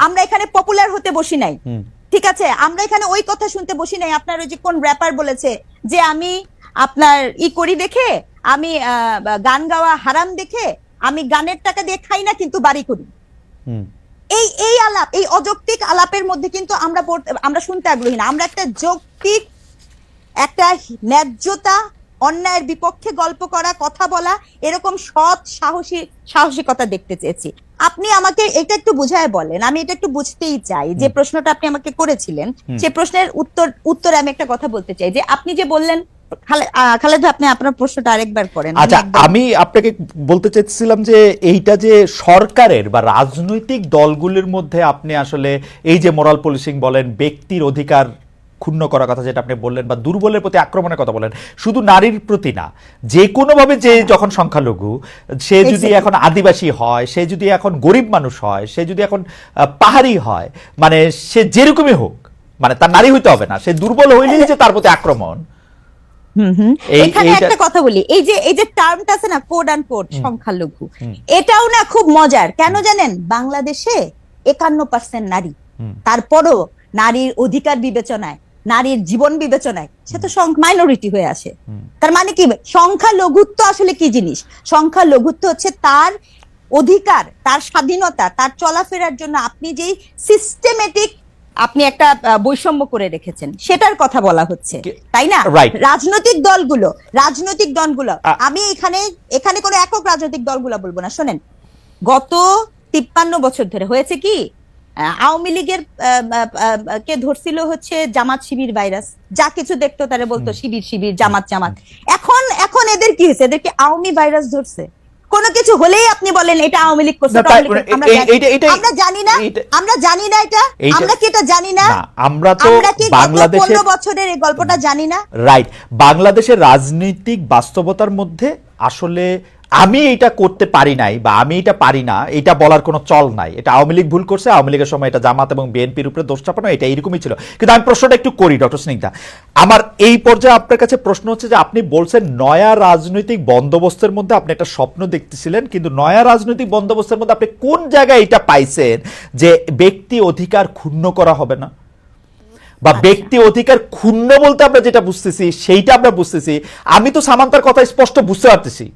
আমরা এখানে পপুলার হতে বসি নাই। ঠিক আছে, আমরা এখানে ওই কথা শুনতে বসি নাই। আপনার ওই যে কোন র্যাপার বলেছে যে আমি আপনার করি দেখে, আমি গান গাওয়া হারাম দেখে আমি গানের টাকা দিয়ে খাই না কিন্তু বাড়ি করি। এই আলাপ, এই অযৌক্তিক আলাপের মধ্যে কিন্তু আমরা শুনতে আগ্রহী না। আমরা একটা যৌক্তিক, একটা ন্যায্যতা, অন্যায়ের বিপক্ষে গল্প করা, কথা বলা, এরকম সৎ সাহসিকতা দেখতে চেয়েছি। আপনি আমাকে এটা একটু বুঝায় বলেন, আমি এটা একটু বুঝতেই চাই। যে প্রশ্নটা আপনি আমাকে করেছিলেন সে প্রশ্নের উত্তরে আমি একটা কথা বলতে চাই। যে আপনি যে বললেন, খালেদ, আপনি আপনার প্রশ্নটা আরেকবার করেন। আচ্ছা, আমি আপনাকে বলতে চাইছিলাম যে এইটা যে সরকারের বা রাজনৈতিক দলগুলির মধ্যে আপনি আসলে এই যে মোরাল পুলিশিং বলেন, ব্যক্তির অধিকার ক্ষুণ্ণ করার কথা যেটা আপনি বললেন, বা দুর্বলের প্রতি আক্রমণের কথা বলেন, শুধু নারীর প্রতি না, যে কোনো ভাবে, যে যখন সংখ্যালঘু, সে যদি এখন আদিবাসী হয়, সে যদি এখন গরিব মানুষ হয়, সে যদি এখন পাহাড়ি হয়, মানে সে যেরকমই হোক, মানে তার নারী হইতে হবে না, সে দুর্বল হইলেই যে তার প্রতি আক্রমণ। এখানে একটা কথা বলি, এই যে টার্মটা আছে না, কোড অ্যান্ড কোড সংখ্যালঘু, এটাও না খুব মজার। কেন জানেন? বাংলাদেশে 51% নারী, তারপরও নারীর অধিকার বিবেচনায়, নারীর জীবন বিবেচনায় সে তো মাইনরিটি হয়ে আসে। তার মানে কি, সংখ্যালঘুত্ব আসলে কি জিনিস? সংখ্যালঘুত্ব হচ্ছে তার অধিকার, তার স্বাধীনতা, তার চলাফেরার জন্য আপনি যেই সিস্টেমেটিক আপনি একটা বৈষম্য করে রেখেছেন, সেটার কথা বলা হচ্ছে, তাই না? রাজনৈতিক দলগুলো, আমি এখানে কোনো একক রাজনৈতিক দলগুলো বলবো না। শোনেন, গত 53 বছর ধরে হয়েছে কি, আওয়ামী লীগের কে ধরছিল হচ্ছে জামাত শিবির ভাইরাস, যা কিছু দেখতো তারা বলতো শিবির জামাত। এখন এদের কি হয়েছে? এদেরকে আওয়ামী ভাইরাস ধরছে। কোনো কিছু হলেই আপনি বলেন এটা আওয়ামী লীগ করছে। আমরা জানি না এটা, আমরা কি এটা জানি না? আমরা তো বাংলাদেশের 15 বছরের এই গল্পটা জানি না। রাইট, বাংলাদেশের রাজনৈতিক বাস্তবতার মধ্যে আসলে আমি এটা করতে পারি নাই বা আমি এটা পারি না, এটা বলার কোনো চল নাই। এটা আওয়ামী লীগ ভুল করছে, আওয়ামী লীগের সময় এটা জামাত এবং বিএনপির উপরে দোষ চাপানো, এটা এরকমই ছিল। কিন্তু আমি প্রশ্নটা একটু করি ডক্টর স্নিগ্ধা, আমার এই পর্যায়ে আপনার কাছে প্রশ্ন হচ্ছে যে আপনি বলছেন নয়া রাজনৈতিক বন্দোবস্তের মধ্যে আপনি একটা স্বপ্ন দেখতেছিলেন, কিন্তু নয়া রাজনৈতিক বন্দোবস্তের মধ্যে আপনি কোন জায়গায় এটা পাইছেন যে ব্যক্তি অধিকার ক্ষুণ্ণ করা হবে না, বা ব্যক্তি অধিকার ক্ষুণ্ণ বলতে আমরা যেটা বুঝতেছি সেইটা আমরা বুঝতেছি। আমি তো সামান্তার কথা স্পষ্ট বুঝতে পারতেছি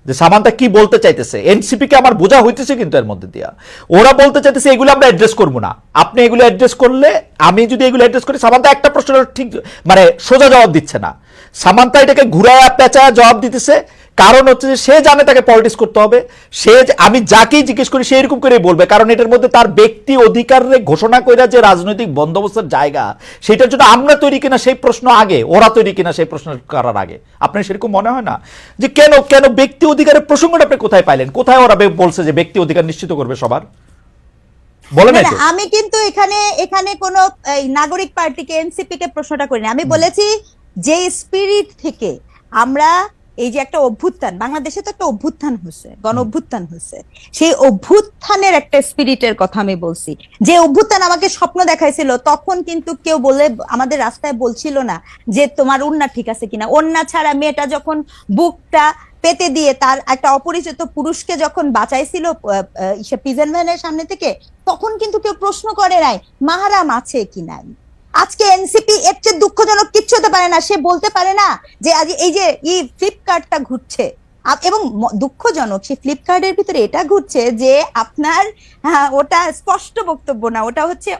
যে সামান্তা কি বলতে চাইতেছে, এনসিপি কে আমার বোঝা হইতেছে কিন্তু এর মধ্যে দিয়া ওরা বলতে চাইতেছে এগুলো আমরা অ্যাড্রেস করবো না, আপনি এগুলো অ্যাড্রেস করলে, আমি যদি এগুলো অ্যাড্রেস করি, সামান্তা একটা প্রশ্নের ঠিক মানে সোজা জবাব দিচ্ছে না, সামান্তা এটাকে ঘুরায়া পেঁচায়া জবাব দিতেছে। কারণ হচ্ছে যে সে জানে তাকে পলিটিক্স করতে হবে, আমি যাকেই জিজ্ঞেস করি সে এরকম করেই বলবে, কারণ এটার মধ্যে তার ব্যক্তি অধিকারে ঘোষণা কইরা যে রাজনৈতিক বন্দোবস্তের জায়গা, সেটার জন্য আমরা তৈরি কিনা সেই প্রশ্ন আগে, ওরা তৈরি কিনা সেই প্রশ্ন করার আগে। আপনার সেরকম মনে হয় না যে কেন কেন ব্যক্তি অধিকারের প্রসঙ্গটা আপনি কোথায় পাইলেন? কোথায় ওরা বলছে যে ব্যক্তি অধিকার নিশ্চিত করবে সবার? বলেন না, আমি কিন্তু এখানে কোন নাগরিক পার্টিকে, এনসিপি কে প্রশ্নটা করিনি। আমি বলেছি যে স্পিরিট থেকে আমরা এই যে একটা অভ্যুত্থান, বাংলাদেশে তো একটা অভ্যুত্থান হয়েছে, গণ অভ্যুত্থান হয়েছে, সেই অভ্যুত্থানের একটা স্পিরিটের কথা আমি বলছি। যে অভ্যুত্থান আমাকে স্বপ্ন দেখাইছিল, তখন কিন্তু কেউ বলে আমাদের রাস্তায় বলছিল না যে তোমার ওড়না ঠিক আছে কিনা। ওড়না ছাড়া মেয়েটা যখন বুকটা পেতে দিয়ে তার একটা অপরিচিত পুরুষকে যখন বাঁচাইছিল প্রিজন ভ্যানের সামনে থেকে, তখন কিন্তু কেউ প্রশ্ন করে নাই মাহারাম আছে কি নাই। আজকে এনসিপি এর চেয়ে দুঃখজনক কিচ্ছু হতে পারে না। সে বলতে পারে না যে আজ এই যে ফ্লিপকার্টটা ঘুরছে, এবং দুঃখজনক সেই ফ্লিপকার্টের ভিতরে এটা ঘুরছে যে আপনার ওটা স্পষ্ট বক্তব্য না, ওটা হচ্ছে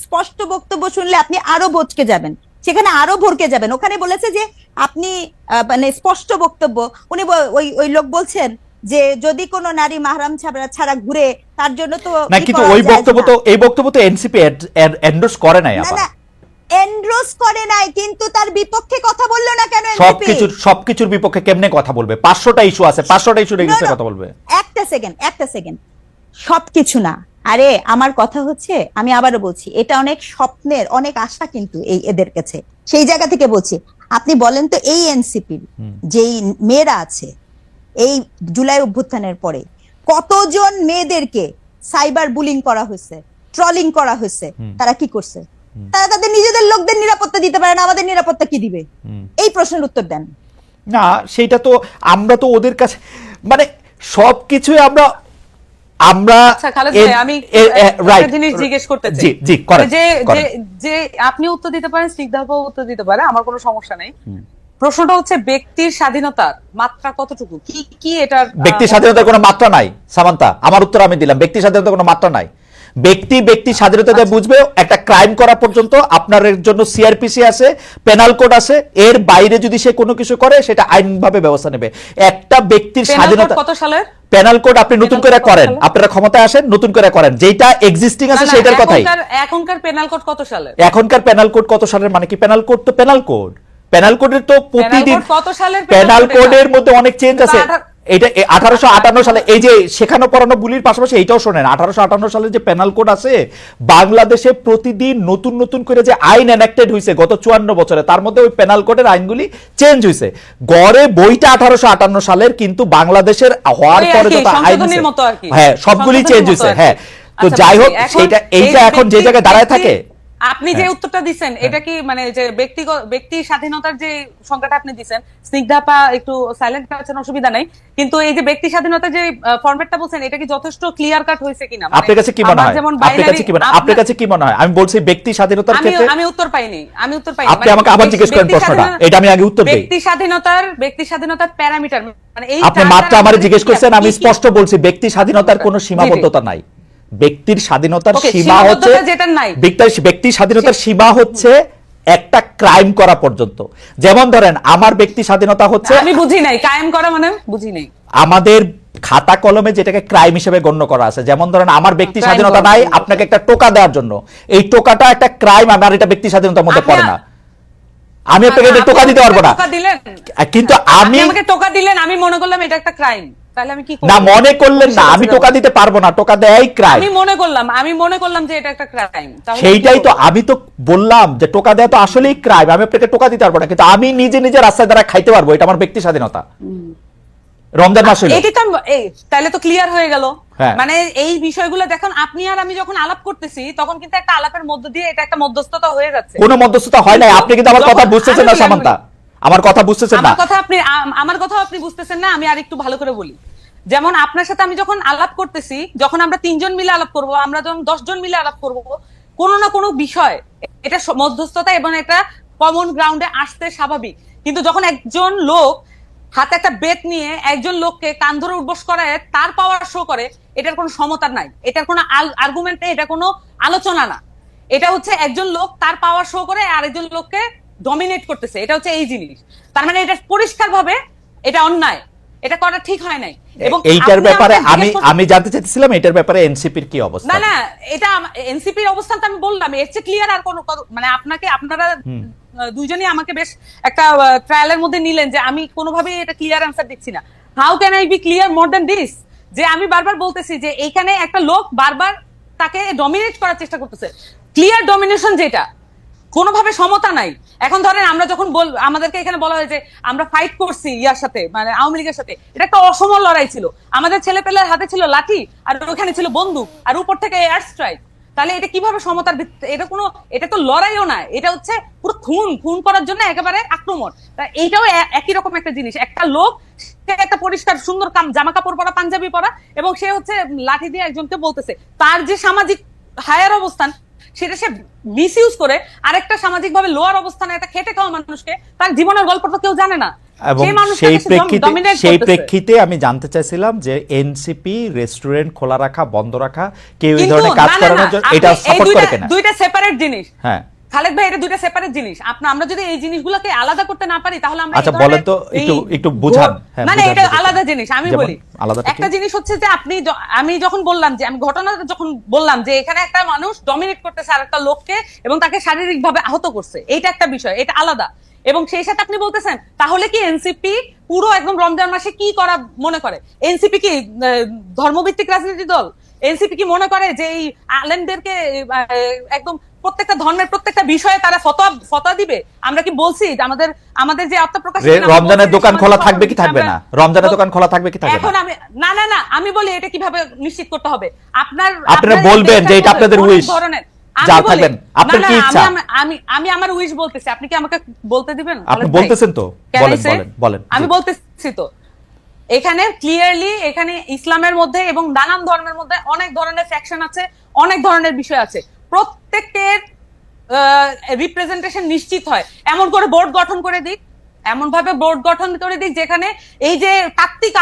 স্পষ্ট বক্তব্য শুনলে আপনি আরো বচকে যাবেন, সেখানে আরো ভরকে যাবেন। ওখানে বলেছে যে আপনি মানে স্পষ্ট বক্তব্য, উনি ওই লোক বলছেন যে যদি কোনো নারী মাহরাম ছাড়া ঘুরে তার জন্য তো না, কিন্তু ওই বক্তব্য তো, এই বক্তব্য তো এনসিপি এন্ডোর্স করে নাই। না, এন্ডোর্স করে নাই, কিন্তু তার বিপক্ষে কথা বললো না কেন? সবকিছুর বিপক্ষে কেমনে কথা বলবে? 500টা ইস্যু আছে, 500টা ইস্যু রেখে কথা বলবে? একটা সেকেন্ড, সবকিছু না। আরে আমার কথা হচ্ছে, আমি আবারও বলছি, এটা অনেক স্বপ্নের, অনেক আশা কিন্তু এই এদের কাছে, সেই জায়গা থেকে বলছি। আপনি বলেন তো এই এনসিপির যেই মেয়েরা আছে এই জুলাই অভ্যুত্থানের পরে কতজন মেয়েদেরকে সাইবার বুলিং করা হয়েছে, ট্রলিং করা হয়েছে, তারা কি করছে? তারা তাদের নিজেদের লোকদের নিরাপত্তা দিতে পারে না, আমাদের নিরাপত্তা কি দিবে? এই প্রশ্নের উত্তর দেন না। সেটা তো আমরা তো ওদের কাছে মানে সবকিছুই আমরা আচ্ছা খালেদ ভাই, আমি একটা জিনিস জিজ্ঞেস করতে চাই। জি করেন। যে আপনি উত্তর দিতে পারেন, স্নিগ্ধাও উত্তর দিতে পারে, আমার কোনো সমস্যা নেই। প্রশ্নটা হচ্ছে ব্যক্তির স্বাধীনতার মাত্রা কতটুকু, কি এটার? ব্যক্তির স্বাধীনতার কোনো মাত্রা নাই সামান্তা, আমার উত্তর আমি দিলাম। ব্যক্তির স্বাধীনতার কোনো মাত্রা নাই। ব্যক্তি স্বাধীনতা দিয়ে বুঝবে একটা ক্রাইম করা পর্যন্ত আপনার জন্য সিআরপিসি আছে, পেনাল কোড আছে, এর বাইরে যদি সে কোনো কিছু করে সেটা আইনভাবে ব্যবস্থা নেবে। একটা ব্যক্তির স্বাধীনতা কত সালের পেনাল কোড আপনি নতুন করে করেন, আপনারা ক্ষমতায় আসেন, নতুন করে করেন, যেটা এক্সিস্টিং আছে সেটার কথাই। এখনকার পেনাল কোড কত সালের? এখনকার পেনাল কোড কত সালের মানে কি? পেনাল কোড তো পেনাল কোড, পেনাল কোডের তো প্রতিদিন কত সালের পেনাল কোডের মধ্যে অনেক চেঞ্জ আছে। এটা 1858 সালে, এই যে শেখানো পড়ানো বুলির পাশাপাশি এইটাও শোনেন, 1858 সালে যে পেনাল কোড আছে, বাংলাদেশে প্রতিদিন নতুন নতুন করে যে আইন এনাক্টেড হয়েছে গত 54 বছরে, তার মধ্যে ওই পেনাল কোডের আইনগুলি চেঞ্জ হয়েছে। গড়ে বইটা 1858 সালের, কিন্তু বাংলাদেশের হওয়ার পরে যত আইন হ্যাঁ সবগুলি চেঞ্জ হয়েছে। হ্যাঁ, তো যাই হোক, এইটা এখন যে জায়গায় দাঁড়ায় থাকে। আপনি যে উত্তরটা দিচ্ছেন এটা কি মানে যে ব্যক্তি স্বাধীনতার যে সংখ্যাটা আপনি দিচ্ছেন, স্নিগ্ধাপা একটু সাইলেন্ট আছেন, অসুবিধা নাই, কিন্তু এই যে ব্যক্তি স্বাধীনতার যে ফরম্যাটটা বলছেন এটা কি যথেষ্ট ক্লিয়ার কাট হয়েছে কিনা? আপনার কাছে কি মনে হয়? আপনার কাছে কি মনে হয়? আমি বলছি ব্যক্তি স্বাধীনতার ক্ষেত্রে আমি উত্তর পাইনি। আপনি আমাকে আবার জিজ্ঞেস করেন প্রশ্নটা, এটা আমি আগে উত্তর দেই। ব্যক্তি স্বাধীনতার প্যারামিটার মানে এই আপনি মাত্র আমারে জিজ্ঞেস করেছেন, আমি স্পষ্ট বলছি ব্যক্তি স্বাধীনতার কোনো সীমাবদ্ধতা নাই। ব্যক্তির স্বাধীনতার সীমা হচ্ছে, ব্যক্তি স্বাধীনতার সীমা হচ্ছে একটা ক্রাইম করা পর্যন্ত। যেমন ধরেন আমার ব্যক্তি স্বাধীনতা হচ্ছে, আমি বুঝি নাই কায়েম করা মানে বুঝি নাই, আমাদের খাতা কলমে যেটাকে ক্রাইম হিসেবে গণ্য করা আছে। যেমন ধরেন আমার ব্যক্তি স্বাধীনতা নাই আপনাকে একটা টোকা দেওয়ার জন্য, এই টোকাটা একটা ক্রাইম, আমার এটা ব্যক্তি স্বাধীনতার মধ্যে পড়ে না। আমি আপনাকে এটা টোকা দিতে পারবো না, কিন্তু আমি আমাকে টোকা দিলেন, আমি মনে করলাম এটা একটা ক্রাইম, তাহলে আমি কি করব? না, মনে করলেন না, আমি টোকা দিতে পারবো না, টোকা দেয়াই ক্রাইম। আমি মনে করলাম যে এটা একটা ক্রাইম, সেইটাই তো আমি তো বললাম যে টোকা দেয়া তো আসলেই ক্রাইম, আমি আপনাকে টোকা দিতে পারবো না, কিন্তু আমি নিজে রাস্তায় দ্বারা খাইতে পারবো, এটা আমার ব্যক্তি স্বাধীনতা। রমজান মাস হলো, এটি তো তাহলে তো ক্লিয়ার হয়ে গেল। মানে এই বিষয়গুলো দেখুন, আপনি আর আমি যখন আলাপ করতেছি তখন কিন্তু একটা আলাপের মধ্য দিয়ে এটা একটা মধ্যস্থতা হয়ে যাচ্ছে। কোনো মধ্যস্থতা হয় নাই, আপনি কিন্তু আমার কথা বুঝতেছেন না সামান্তা, আমার কথা বুঝতেছেন না। আমার কথা আপনি বুঝতেছেন না, আমি আর একটু ভালো করে বলি। যেমন আপনার সাথে আমি যখন আলাপ করতেছি, যখন আমরা 3 জন মিলে আলাপ করব, আমরা যখন 10 জন মিলে আলাপ করব, কোনো না কোনো বিষয় এটা মধ্যস্থতা এবং একটা কমন গ্রাউন্ডে আসতে স্বাভাবিক। কিন্তু যখন একজন লোক হাতে একটা বেত নিয়ে একজন লোককে কান ধরে উঠবস করায় তার পাওয়ার শো করে, এটার কোনো সমতা নাই, এটার কোনো আর্গুমেন্ট নেই, এটা কোনো আলোচনা না। এটা হচ্ছে একজন লোক তার পাওয়ার শো করে আরেকজন লোককে ডমিনেট করতেছে, এটা হচ্ছে এই জিনিস। তার মানে এটা পরিষ্কার ভাবে এটা অন্যায়, এটা করা ঠিক হয় নাই। এবং এইটার আপনি ব্যাপারে আমাকে জিজ্ঞেস করতে- আমি জানতে চাইছিলাম এটার ব্যাপারে এনসিপির কি অবস্থা। না না, এটা এনসিপির অবস্থান তো আমি বললাম, এর চেয়ে ক্লিয়ার আর কোনো মানে আপনারা দুইজনই আমাকে বেশ একটা ট্রায়ালের মধ্যে নিলেন যে আমি কোনোভাবেই এটা ক্লিয়ার অ্যান্সার দিচ্ছি না। How can I be clear more than this? যে আমি বারবার বলতেছি যে এইখানে একটা লোক বারবার তাকে ডমিনেট করার চেষ্টা করতেছে, ক্লিয়ার ডমিনেশন, যেটা কোনোভাবে সমতা নাই। এখন ধরেন আমরা যখন আমাদেরকে এখানে বলা হয় যে আমরা ফাইট করছি ইয়ার সাথে, মানে আওয়ামী লীগের সাথে, এটা একটা অসম লড়াই ছিল। আমাদের ছেলেপেলের হাতে ছিল লাঠি আর ওখানে ছিল বন্দুক আর উপর থেকে এয়ার স্ট্রাইক। তাহলে এটা কিভাবে সমতার ভিত্তিতে? এটা তো লড়াইও না, এটা হচ্ছে পুরো খুন করার জন্য একেবারে আক্রমণ। এইটাও একই রকম একটা জিনিস। একটা লোক, সে একটা পরিষ্কার সুন্দর জামা কাপড় পরা, পাঞ্জাবি পরা, এবং সে হচ্ছে লাঠি দিয়ে একজনকে বলতেছে, তার যে সামাজিক হায়ার অবস্থান সেটা সে মিসইউজ করে আরেকটা সামাজিক ভাবে লোয়ার অবস্থানে একটা খেটে খাওয়া মানুষকে, তার জীবনের গল্প তো কেউ জানে না। এবং সেই প্রেক্ষিতে আমি জানতে চাইছিলাম যে এনসিপি রেস্টুরেন্ট খোলা রাখা, বন্ধ রাখা, কেউ এই ধরনের কাজ করানোর জন্য এটা সাপোর্ট করে কিনা? দুইটা সেপারেট জিনিস। হ্যাঁ খালেদ ভাই, এটা দুইটা সেপারেট জিনিস। আমরা যদি এই জিনিসগুলোকে আলাদা করতে না পারি তাহলে আমরা আচ্ছা বলেন তো, একটু বুঝান। মানে এটা আলাদা জিনিস। আমি বলি আলাদা একটা জিনিস হচ্ছে যে আমি যখন বললাম যে আমি ঘটনাটা যখন বললাম যে এখানে একটা মানুষ ডমিনেট করতেছে আর একটা লোককে এবং তাকে শারীরিক ভাবে আহত করছে, এইটা একটা বিষয়, এটা আলাদা। এবং সেই সাথে আপনি বলতেছেন তাহলে কি এনসিপি পুরো একদম রমজান মাসে কি করা মনে করে? এনসিপি কি ধর্মভিত্তিক রাজনীতি দল? এনসিপি কি মনে করে যে এই আলেমদেরকে একদম প্রত্যেকটা ধর্মের প্রত্যেকটা বিষয়ে তারা ফতোয়া দিবে? আমরা কি বলছি যে আমাদের যে আত্মপ্রকাশ, রমজানের দোকান খোলা থাকবে কি থাকবে না? রমজানের দোকান খোলা থাকবে কি থাকবে না? এখন আমি না আমি বলি এটা কিভাবে নিশ্চিত করতে হবে? আপনারা বলবেন যে এটা আপনাদের উইশ, যা থাকবেন আপনার কি ইচ্ছা। আমি আমার উইশ বলতেছি, আপনি কি আমাকে বলতে দিবেন? আপনি বলতেছেন তো, বলেন। আমি বলতেছি তো, এখানে ক্লিয়ারলি এখানে ইসলামের মধ্যে এবং নানান ধর্মের মধ্যে অনেক ধরনের ফ্যাকশন আছে, অনেক ধরনের বিষয় আছে। প্রত্যেকের রিপ্রেজেন্টেশন নিশ্চিত হয়, এমন করে বোর্ড গঠন করে দিক, এমন ভাবে বোর্ড গঠন করে দিক যেখানে এই যে তাত্ত্বিক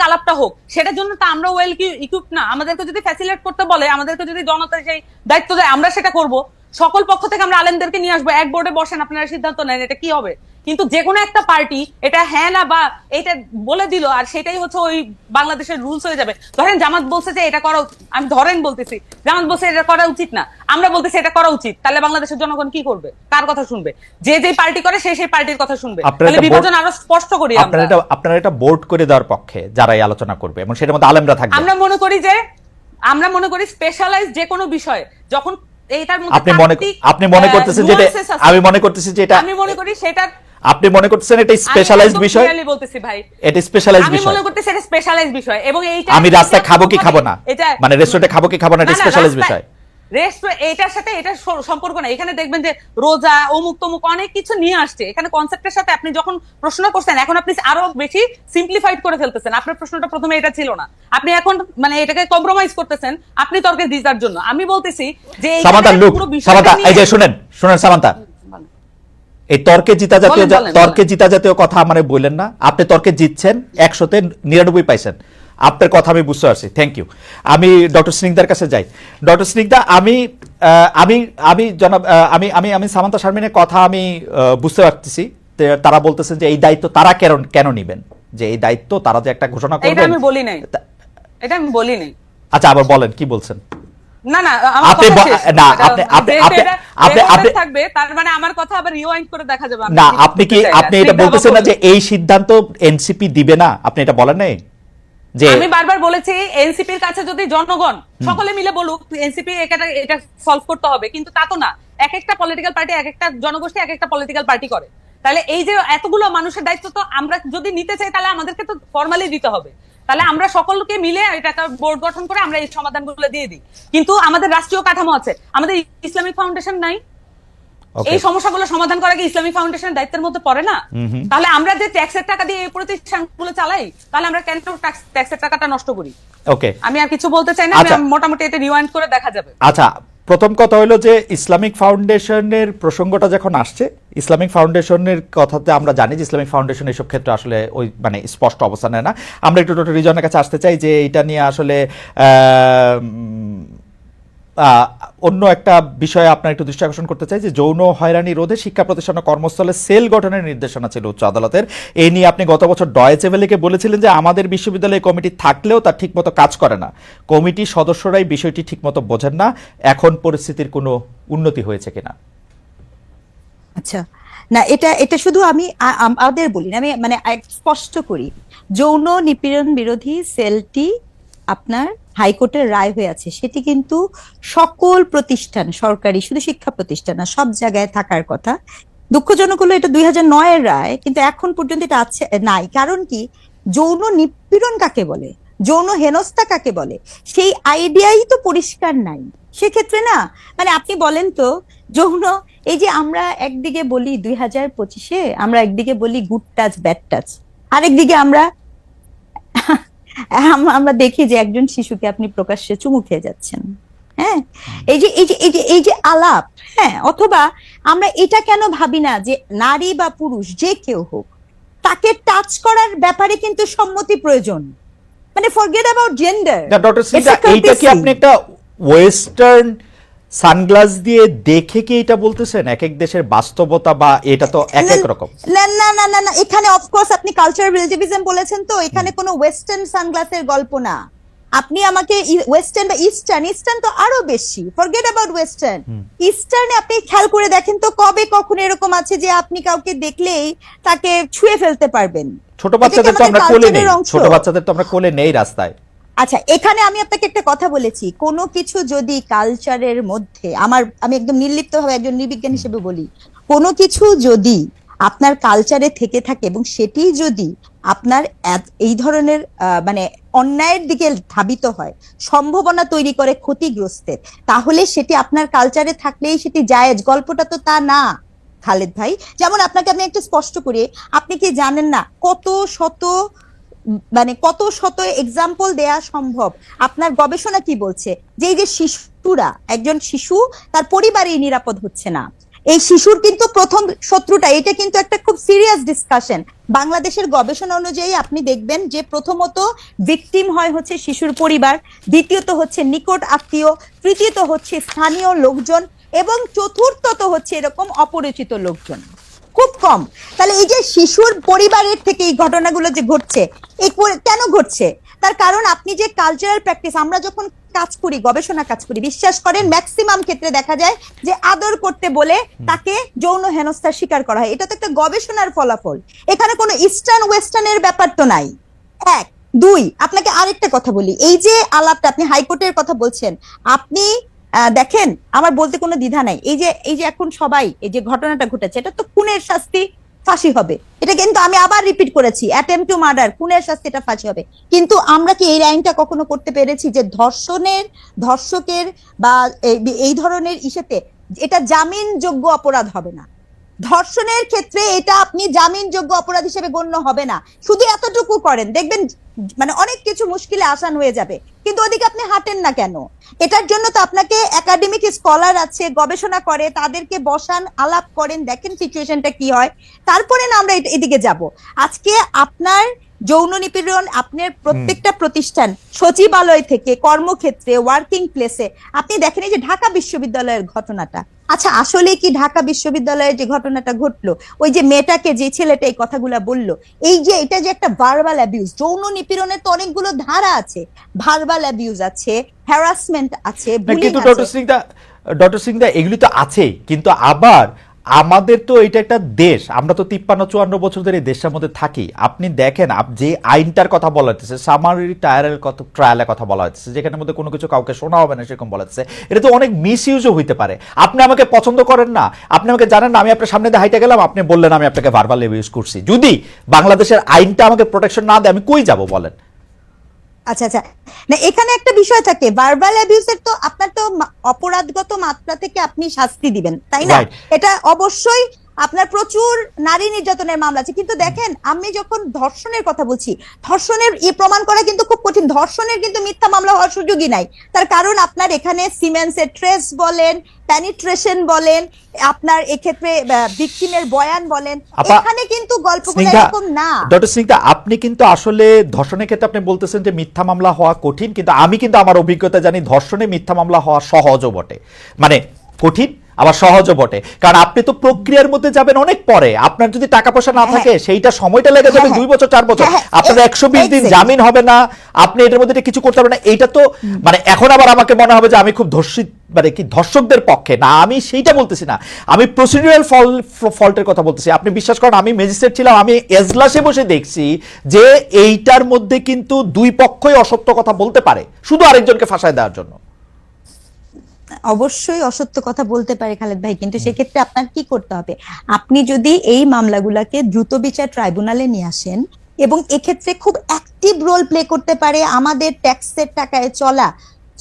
আলাপটা হোক। সেটার জন্য তো আমরা ওয়েল ইকুইপ না। আমাদেরকে যদি ফ্যাসিলিটেট করতে বলে, আমাদেরকে যদি জনতা সেই দায়িত্ব দেয়, আমরা সেটা করব। সকল পক্ষ থেকে আমরা আলেমদেরকে নিয়ে আসবো, এক বোর্ডে বসেন, আপনারা সিদ্ধান্ত নেন এটা কি হবে। কিন্তু যে কোনো একটা পার্টি এটা হ্যাঁ না বা এটা বলে দিল আর সেটাই হচ্ছে ওই বাংলাদেশের রুলস হয়ে যাবে। ধরেন জামাত বলছে যে এটা করা, আমি বলতেছি জামাত বলছে এটা করা উচিত না, আমরা বলতেছি এটা করা উচিত, তাহলে বাংলাদেশের জনগণ কি করবে? কার কথা শুনবে? যে পার্টি করে সেই পার্টির কথা শুনবে। তাহলে বিভাজন আরো স্পষ্ট করি। আপনারা এটা বোর্ড করে দেওয়ার পক্ষে যারাই আলোচনা করবে এবং সেটার মধ্যে আলেমরা থাকবে। আমরা মনে করি স্পেশালাইজ যে কোনো বিষয় যখন এইটার মধ্যে আপনি মনে করতেছেন যে আমি মনে করতেছি যে এটা, আমি মনে করি সেটা আপনি মনে করতেছেন এটা স্পেশালাইজড বিষয়। আমি বলতেছি ভাই, এটা স্পেশালাইজড বিষয়। আমি মনে করতেছি এটা স্পেশালাইজড বিষয় এবং এইটা আমি রাস্তায় খাবো কি খাবো না, মানে রেস্টুরেন্টে খাবো কি খাবো না, এটা স্পেশালাইজড বিষয়। এটার সাথে এটা সম্পর্ক না। এখানে দেখবেন যে রোজা অমুক তমুক অনেক কিছু নিয়ে আসছে এখানে কনসেপ্টের সাথে। আপনি যখন প্রশ্ন করছেন এখন আপনি আরো বেশি সিম্পলিফাইড করে ফেলতেছেন। আপনার প্রশ্নটা প্রথমে এটা ছিল না, আপনি এখন মানে এটাকে কম্প্রোমাইজ করতেছেন আপনি তর্কে জিতার জন্য। আমি বলতেছি যে সামান্তা এই যে শুনেন সামান্তা, এই তর্কে জিতা জাতীয় কথা মানে বললেন না। আপনি তর্কে জিতছেন, 100-তে 99 পাইছেন। আপনার কথা আমি বুঝতে পারছি, থ্যাংক ইউ। আমি ডক্টর স্নিগ্ধার কাছে যাই। ডক্টর স্নিগ্ধা, আমি জনাব আমি সামান্তা শারমিনের কথা আমি বুঝতে পারতেছি। তারা বলতেছেন যে এই দায়িত্ব তারা কেন নিবেন, যে এই দায়িত্ব তারা যে একটা ঘোষণা করবেন। এটা আমি বলি নাই। আচ্ছা আবার বলেন, কি বলছেন? না থাকবে, তার মানে আমার কথা আবার রিওয়াইন্ড করে দেখা যাবে না। আপনি এটা বলতেছেন না যে এই সিদ্ধান্ত এনসিপি দিবে না, আপনি এটা বলেন নাই? আমি বারবার বলেছি এনসিপির কাছে যদি জনগণ সকলে মিলে বলুক এনসিপি এটা সলভ করতে হবে, কিন্তু তা তো না। এক একটা পলিটিক্যাল পার্টি, এক একটা জনগোষ্ঠী এক একটা পলিটিক্যাল পার্টি করে। তাহলে এই যে এতগুলো মানুষের দায়িত্ব তো আমরা যদি নিতে চাই তাহলে আমাদেরকে তো ফর্মালি দিতে হবে। তাহলে আমরা সকলকে মিলে এটা একটা বোর্ড গঠন করে আমরা এই সমাধানগুলো দিয়ে দিই। কিন্তু আমাদের রাষ্ট্রীয় কাঠামো আছে, আমাদের ইসলামিক ফাউন্ডেশন নাই। এই সমস্যাগুলো সমাধান করা কি ইসলামিক ফাউন্ডেশনের দায়িত্বের মধ্যে পড়ে না? তাহলে আমরা যে ট্যাক্সের টাকা দিয়ে এই প্রতিষ্ঠানগুলো চালাই, তাহলে আমরা কেন ট্যাক্সের টাকাটা নষ্ট করি? ওকে, আমি আর কিছু বলতে চাই না, আমি মোটামুটি এটা রিওয়াইন্ড করে দেখা যাবে। আচ্ছা, প্রথম কথা হলো যে ইসলামিক ফাউন্ডেশনের প্রসঙ্গটা যখন আসছে, ইসলামিক ফাউন্ডেশনের কথাতে আমরা জানি যে ইসলামিক ফাউন্ডেশন এসব ক্ষেত্রে আসলে ওই মানে স্পষ্ট অবস্থান নেয় না। আমরা একটু ডক্টর রিজনের কাছে আসতে চাই যে এটা নিয়ে আসলে অন্য একটা বিষয়ে আপনার একটু দৃষ্টি আকর্ষণ করতে চাই যে যৌন হয়রানি রোধে শিক্ষা প্রতিষ্ঠান ও কর্মস্থলে সেল গঠনের নির্দেশনা ছিল উচ্চ আদালতের। এই নিয়ে আপনি গত বছর ডয়েচে ভেলেকে বলেছিলেন যে আমাদের বিশ্ববিদ্যালয়ে কমিটি থাকলেও তা ঠিকমতো কাজ করে না, কমিটি সদস্যরাই বিষয়টি ঠিকমতো বোঝেন না। এখন পরিস্থিতির কোনো উন্নতি হয়েছে কিনা? আচ্ছা, না এটা এটা শুধু আমি আমাদের বলি না, আমি মানে স্পষ্ট করি, যৌন নিপীড়ন বিরোধী সেলটি আপনার হাইকোর্টের রায় হয়ে আছে, সেটি কিন্তু সকল প্রতিষ্ঠান, সরকারি শুধু শিক্ষা প্রতিষ্ঠান না, সব জায়গায় থাকার কথা। দুঃখজনক হলো এটা 2009-এর রায়, কিন্তু এখন পর্যন্ত এটা আছে নাই। কারণ কি, যৌন নিপীড়ন কাকে বলে, যৌন হেনস্থা কাকে বলে, সেই আইডিয়াই তো পরিষ্কার নাই। সেক্ষেত্রে না, মানে আপনি বলেন তো, যৌন, এই যে আমরা একদিকে বলি 2025-এ আমরা একদিকে বলি গুড টাচ ব্যাড টাচ, আরেকদিকে আমরা আমরা দেখি যে একজন শিশুকে আপনি প্রকাশ্যে চুমু খেয়ে যাচ্ছেন। হ্যাঁ, এই যে আলাপ, হ্যাঁ, অথবা আমরা এটা কেন ভাবি না যে নারী বা পুরুষ যে কেউ হোক তাকে টাচ করার ব্যাপারে কিন্তু সম্মতি প্রয়োজন, মানে forget about gender. Doctor Sinha, এইটা কি আপনি একটা ওয়েস্টার্ন সানগ্লাস দিয়ে দেখে কি এটা বলতেছেন? এক এক দেশের বাস্তবতা বা এটা তো এক এক রকম। না না না না না, এখানে অফকোর্স আপনি কালচারাল রিলেটিভিজম বলেছেন, তো এখানে কোনো ওয়েস্টার্ন সানগ্লাসের গল্প না। আপনি আমাকে ওয়েস্টার্ন বা ইস্টার্ন তো আরো বেশি, ফরগেট অ্যাবাউট ওয়েস্টার্ন। ইস্টার্নে আপনি খেয়াল করে দেখেন তো, কবে কখন এরকম আছে যে আপনি কাউকে দেখলেই তাকে ছুঁয়ে ফেলতে পারবেন? ছোট বাচ্চাদের তো আমরা কোলে নেই, ছোট বাচ্চাদের তো আমরা কোলে নেই রাস্তায়। আচ্ছা, এখানে আমি আপনাকে একটা কথা বলেছি, কোনো কিছু যদি কালচারের মধ্যে, আমি একদম নির্লিপ্তভাবে একজন নির্বিজ্ঞান হিসেবে বলি, কোনো কিছু যদি আপনার কালচারে থেকে থাকে এবং সেটি যদি আপনার এই ধরনের মানে অন্যায়ের দিকে ধাবিত হয়, সম্ভাবনা তৈরি করে ক্ষতিগ্রস্তের, তাহলে সেটি আপনার কালচারে থাকলেই সেটি জায়েজ। গল্পটা তো তা না খালেদ ভাই। যেমন আপনাকে আমি একটু স্পষ্ট করি, আপনি কি জানেন না কত শত এক্সাম্পল দেয়া সম্ভব? আপনার গবেষণা কি বলছে যে এই যে শিশুরা, একজন শিশু তার পরিবারেই নিরাপদ হচ্ছে না, এই শিশুর কিন্তু প্রথম শত্রুটা, এটা কিন্তু একটা খুব সিরিয়াস ডিসকাশন। বাংলাদেশের গবেষণা অনুযায়ী আপনি দেখবেন যে প্রথমত ভিকটিম হচ্ছে শিশুর পরিবার, দ্বিতীয়ত হচ্ছে নিকট আত্মীয়, তৃতীয়ত হচ্ছে স্থানীয় লোকজন, এবং চতুর্থত হচ্ছে এরকম অপরিচিত লোকজন, খুব কম। তাহলে এই যে শিশুর পরিবারের থেকে এই ঘটনাগুলো যে ঘটছে, কেন ঘটছে? তার কারণ আপনি যে কালচারাল প্র্যাকটিস, আমরা যখন কাজ করি, গবেষণা কাজ করি, বিশ্বাস করেন ম্যাক্সিমাম ক্ষেত্রে দেখা যায় যে আদর করতে বলে তাকে যৌন হেনস্থার শিকার করা হয়। এটা তো একটা গবেষণার ফলাফল, এখানে কোনো ইস্টার্ন ওয়েস্টার্নের ব্যাপার তো নাই। এক, দুই, আপনাকে আরেকটা কথা বলি, এই যে আলাপটা আপনি হাইকোর্টের কথা বলছেন, আপনি দেখেন, আমার বলতে কোনো দ্বিধা নাই, এই যে এখন সবাই এই যে ঘটনাটা ঘটেছে, এটা তো খুনের শাস্তি, ফাঁসি হবে। এটা কিন্তু আমি আবার রিপিট করেছি, অ্যাটেম্পট টু মার্ডার, খুনের শাস্তি, এটা ফাঁসি হবে। কিন্তু আমরা কি এই আইনটা কখনো করতে পেরেছি যে ধর্ষকের বা এই ধরনের ইস্যুতে এটা জামিনযোগ্য অপরাধ হবে না? ধর্ষণের ক্ষেত্রে এটা আপনি জামিনযোগ্য অপরাধ হিসেবে গণ্য হবে না। শুধু এতটুকু করেন, দেখবেন মানে অনেক কিছু মুশকিলে আসান হয়ে যাবে। কিন্তু ওদিকে আপনি হাঁটেন না কেন? এটার জন্য তো আপনাকে একাডেমিক স্কলার আছে, গবেষণা করে, তাদেরকে বসান, আলাপ করেন, দেখেন সিচুয়েশনটা কি হয়, তারপরে না আমরা এদিকে যাব। আজকে আপনার যৌন নিপীড়ন আপনার প্রত্যেকটা প্রতিষ্ঠান, সচিবালয় থেকে কর্মক্ষেত্রে, ওয়ার্কিং প্লেসে, আপনি দেখেন এই যে ঢাকা বিশ্ববিদ্যালয়ের ঘটনাটা, আচ্ছা আসলে কি ঢাকা বিশ্ববিদ্যালয়ের যে ঘটনাটা ঘটলো, ওই যে মেয়েটাকে, যে ছেলেটা এই কথাগুলা বললো, এই যে এটা যে একটা ভার্বাল অ্যাবিউজ, যৌন নিপীড়নের তো অনেকগুলো ধারা আছে, ভার্বাল অ্যাবিউজ আছে, হ্যারাসমেন্ট আছে, বুলিং কিন্তু আছে। ডক্টর সিনহা, এগুলি তো আছেই, কিন্তু আবার আমাদের তো এটা একটা দেশ, আমরা তো 53-54 বছর ধরে এই দেশের মধ্যে থাকি। আপনি দেখেন যে আইনটার কথা বলা হচ্ছে, সামারি ট্রায়ালের কথা বলা হচ্ছে, যেখানের মধ্যে কোনো কিছু কাউকে শোনা হবে না সেরকম বলা হচ্ছে, এটা তো অনেক মিস ইউজও হইতে পারে। আপনি আমাকে পছন্দ করেন না, আপনি আমাকে জানেন না, আমি আপনার সামনে দিয়ে হাইটে গেলাম, আপনি বললেন আমি আপনাকে ভার্বাল অ্যাবিউজ করছি, যদি বাংলাদেশের আইনটা আমাকে প্রোটেকশন না দেয়, আমি কই যাব বলেন? আচ্ছা আচ্ছা, না এখানে একটা বিষয় থাকে, ভার্বাল অ্যাবিউজের তো আপনার তো অপরাধগত মাত্রা থেকে আপনি শাস্তি দিবেন, তাই না? এটা অবশ্যই আপনার প্রচুর নারী নির্যাতনের মামলা আছে, কিন্তু দেখেন আমি যখন ধর্ষণের কথা বলছি, ধর্ষণের প্রমাণ করা কিন্তু খুব কঠিন। ধর্ষণের কিন্তু মিথ্যা মামলা হওয়ার সুযোগই নাই, তার কারণ আপনার এখানে সিমেন্সের ট্রেস বলেন, পেনিট্রেশন বলেন, আপনার এক্ষেত্রে ভিকটিমের বয়ান বলেন, এখানে কিন্তু গল্পগুলো এরকম না। ডক্টর স্নিগ্ধা, আপনি কিন্তু আসলে ধর্ষণের ক্ষেত্রে আপনি বলতেছেন যে মিথ্যা মামলা হওয়া কঠিন, কিন্তু আমি কিন্তু আমার অভিজ্ঞতা জানি ধর্ষণে মিথ্যা মামলা হওয়া সহজও বটে, মানে কঠিন আবার সহজও বটে, কারণ আপনি তো প্রক্রিয়ার মধ্যে যাবেন অনেক পরে, আপনার যদি টাকা পয়সা না থাকে সেইটা সময়টা লেগে যাবে 2 বছর 4 বছর, আপনার 120 দিন জামিন হবে না, আপনি এটার মধ্যে কিছু করতে পারবেন না। এইটা তো মানে এখন আবার আমাকে মনে হবে যে আমি খুব ধর্ষিত, মানে কি ধর্ষকদের পক্ষে না, আমি সেইটা বলতেছি না, আমি প্রসিডিউরাল ফল্টের কথা বলতেছি। আপনি বিশ্বাস করেন আমি ম্যাজিস্ট্রেট ছিলাম, আমি এজলাসে বসে দেখছি যে এইটার মধ্যে কিন্তু 2 পক্ষই অসত্য কথা বলতে পারে শুধু আরেকজনকে ফাঁসায় দেওয়ার জন্য। অবশ্যই অসত্য কথা বলতে পারে খালেদ ভাই, কিন্তু সেক্ষেত্রে আপনার কি করতে হবে, আপনি যদি এই মামলাগুলোকে দ্রুত বিচার ট্রাইব্যুনালে নিয়ে আসেন এবং এক্ষেত্রে খুব অ্যাক্টিভ রোল প্লে করতে পারে আমাদের ট্যাক্সের টাকায় চলা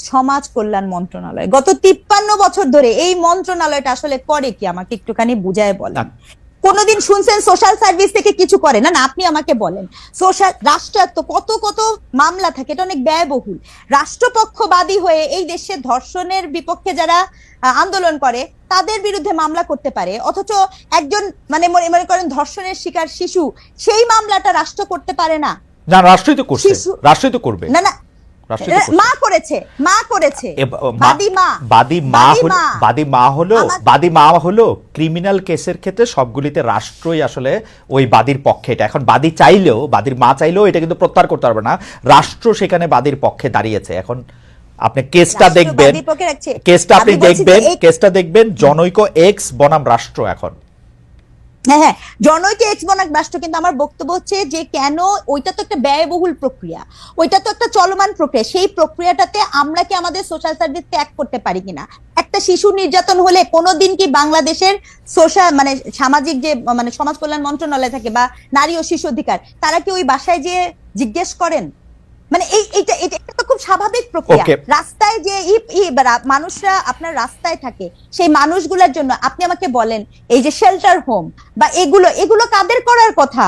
সমাজ কল্যাণ মন্ত্রণালয়। গত 53 বছর ধরে এই মন্ত্রণালয়টা আসলে করে কি আমাকে একটুখানি বুঝায় বলেন। কোনদিন শুনছেন সোশ্যাল সার্ভিস থেকে কিছু করে? না, আপনি আমাকে বলেন। সোশ্যাল রাষ্ট্রায়ত্ত কত কত মামলা থাকে, এটা অনেক ব্যয়বহুল। রাষ্ট্রপক্ষবাদী হয়ে এই দেশে ধর্ষণের বিপক্ষে যারা আন্দোলন করে তাদের বিরুদ্ধে মামলা করতে পারে, অথচ একজন মানে মনে করেন ধর্ষণের শিকার শিশু, সেই মামলাটা রাষ্ট্র করতে পারে না। না, রাষ্ট্রই তো করছে, রাষ্ট্রই তো করবে। না না, মা করেছে, বাদী মা হলো ক্রিমিনাল কেসের ক্ষেত্রে সবগুলিতে রাষ্ট্রই আসলে ওই বাদীর পক্ষে। এটা এখন বাদী চাইলেও, বাদীর মা চাইলেও এটা কিন্তু প্রত্যাহার করতে পারবে না, রাষ্ট্র সেখানে বাদীর পক্ষে দাঁড়িয়েছে। এখন আপনি কেসটা দেখবেন, কেসটা দেখবেন জনৈক এক্স বনাম রাষ্ট্র। এখন হ্যাঁ, জনৈক এক্স বনাম রাষ্ট্র, কিন্তু আমার বক্তব্য হচ্ছে যে কেন ওইটা তো একটা ব্যয়বহুল প্রক্রিয়া, ওইটা তো একটা চলমান প্রক্রিয়া, সেই প্রক্রিয়াটাতে আমরা কি আমাদের সোশ্যাল সার্ভিস ত্যাগ করতে পারি কিনা? একটা শিশু নির্যাতন হলে কোনোদিন কি বাংলাদেশের সোশ্যাল মানে সামাজিক যে মানে সমাজ কল্যাণ মন্ত্রণালয় থাকে বা নারী ও শিশু অধিকার, তারা কি ওই বাসায় যে জিজ্ঞেস করেন? মানে এটা তো খুব স্বাভাবিক প্রক্রিয়া। রাস্তায় যে মানুষরা আপনার রাস্তায় থাকে, সেই মানুষগুলোর জন্য আপনি আমাকে বলেন এই যে শেল্টার হোম বা এগুলো কাদের করার কথা?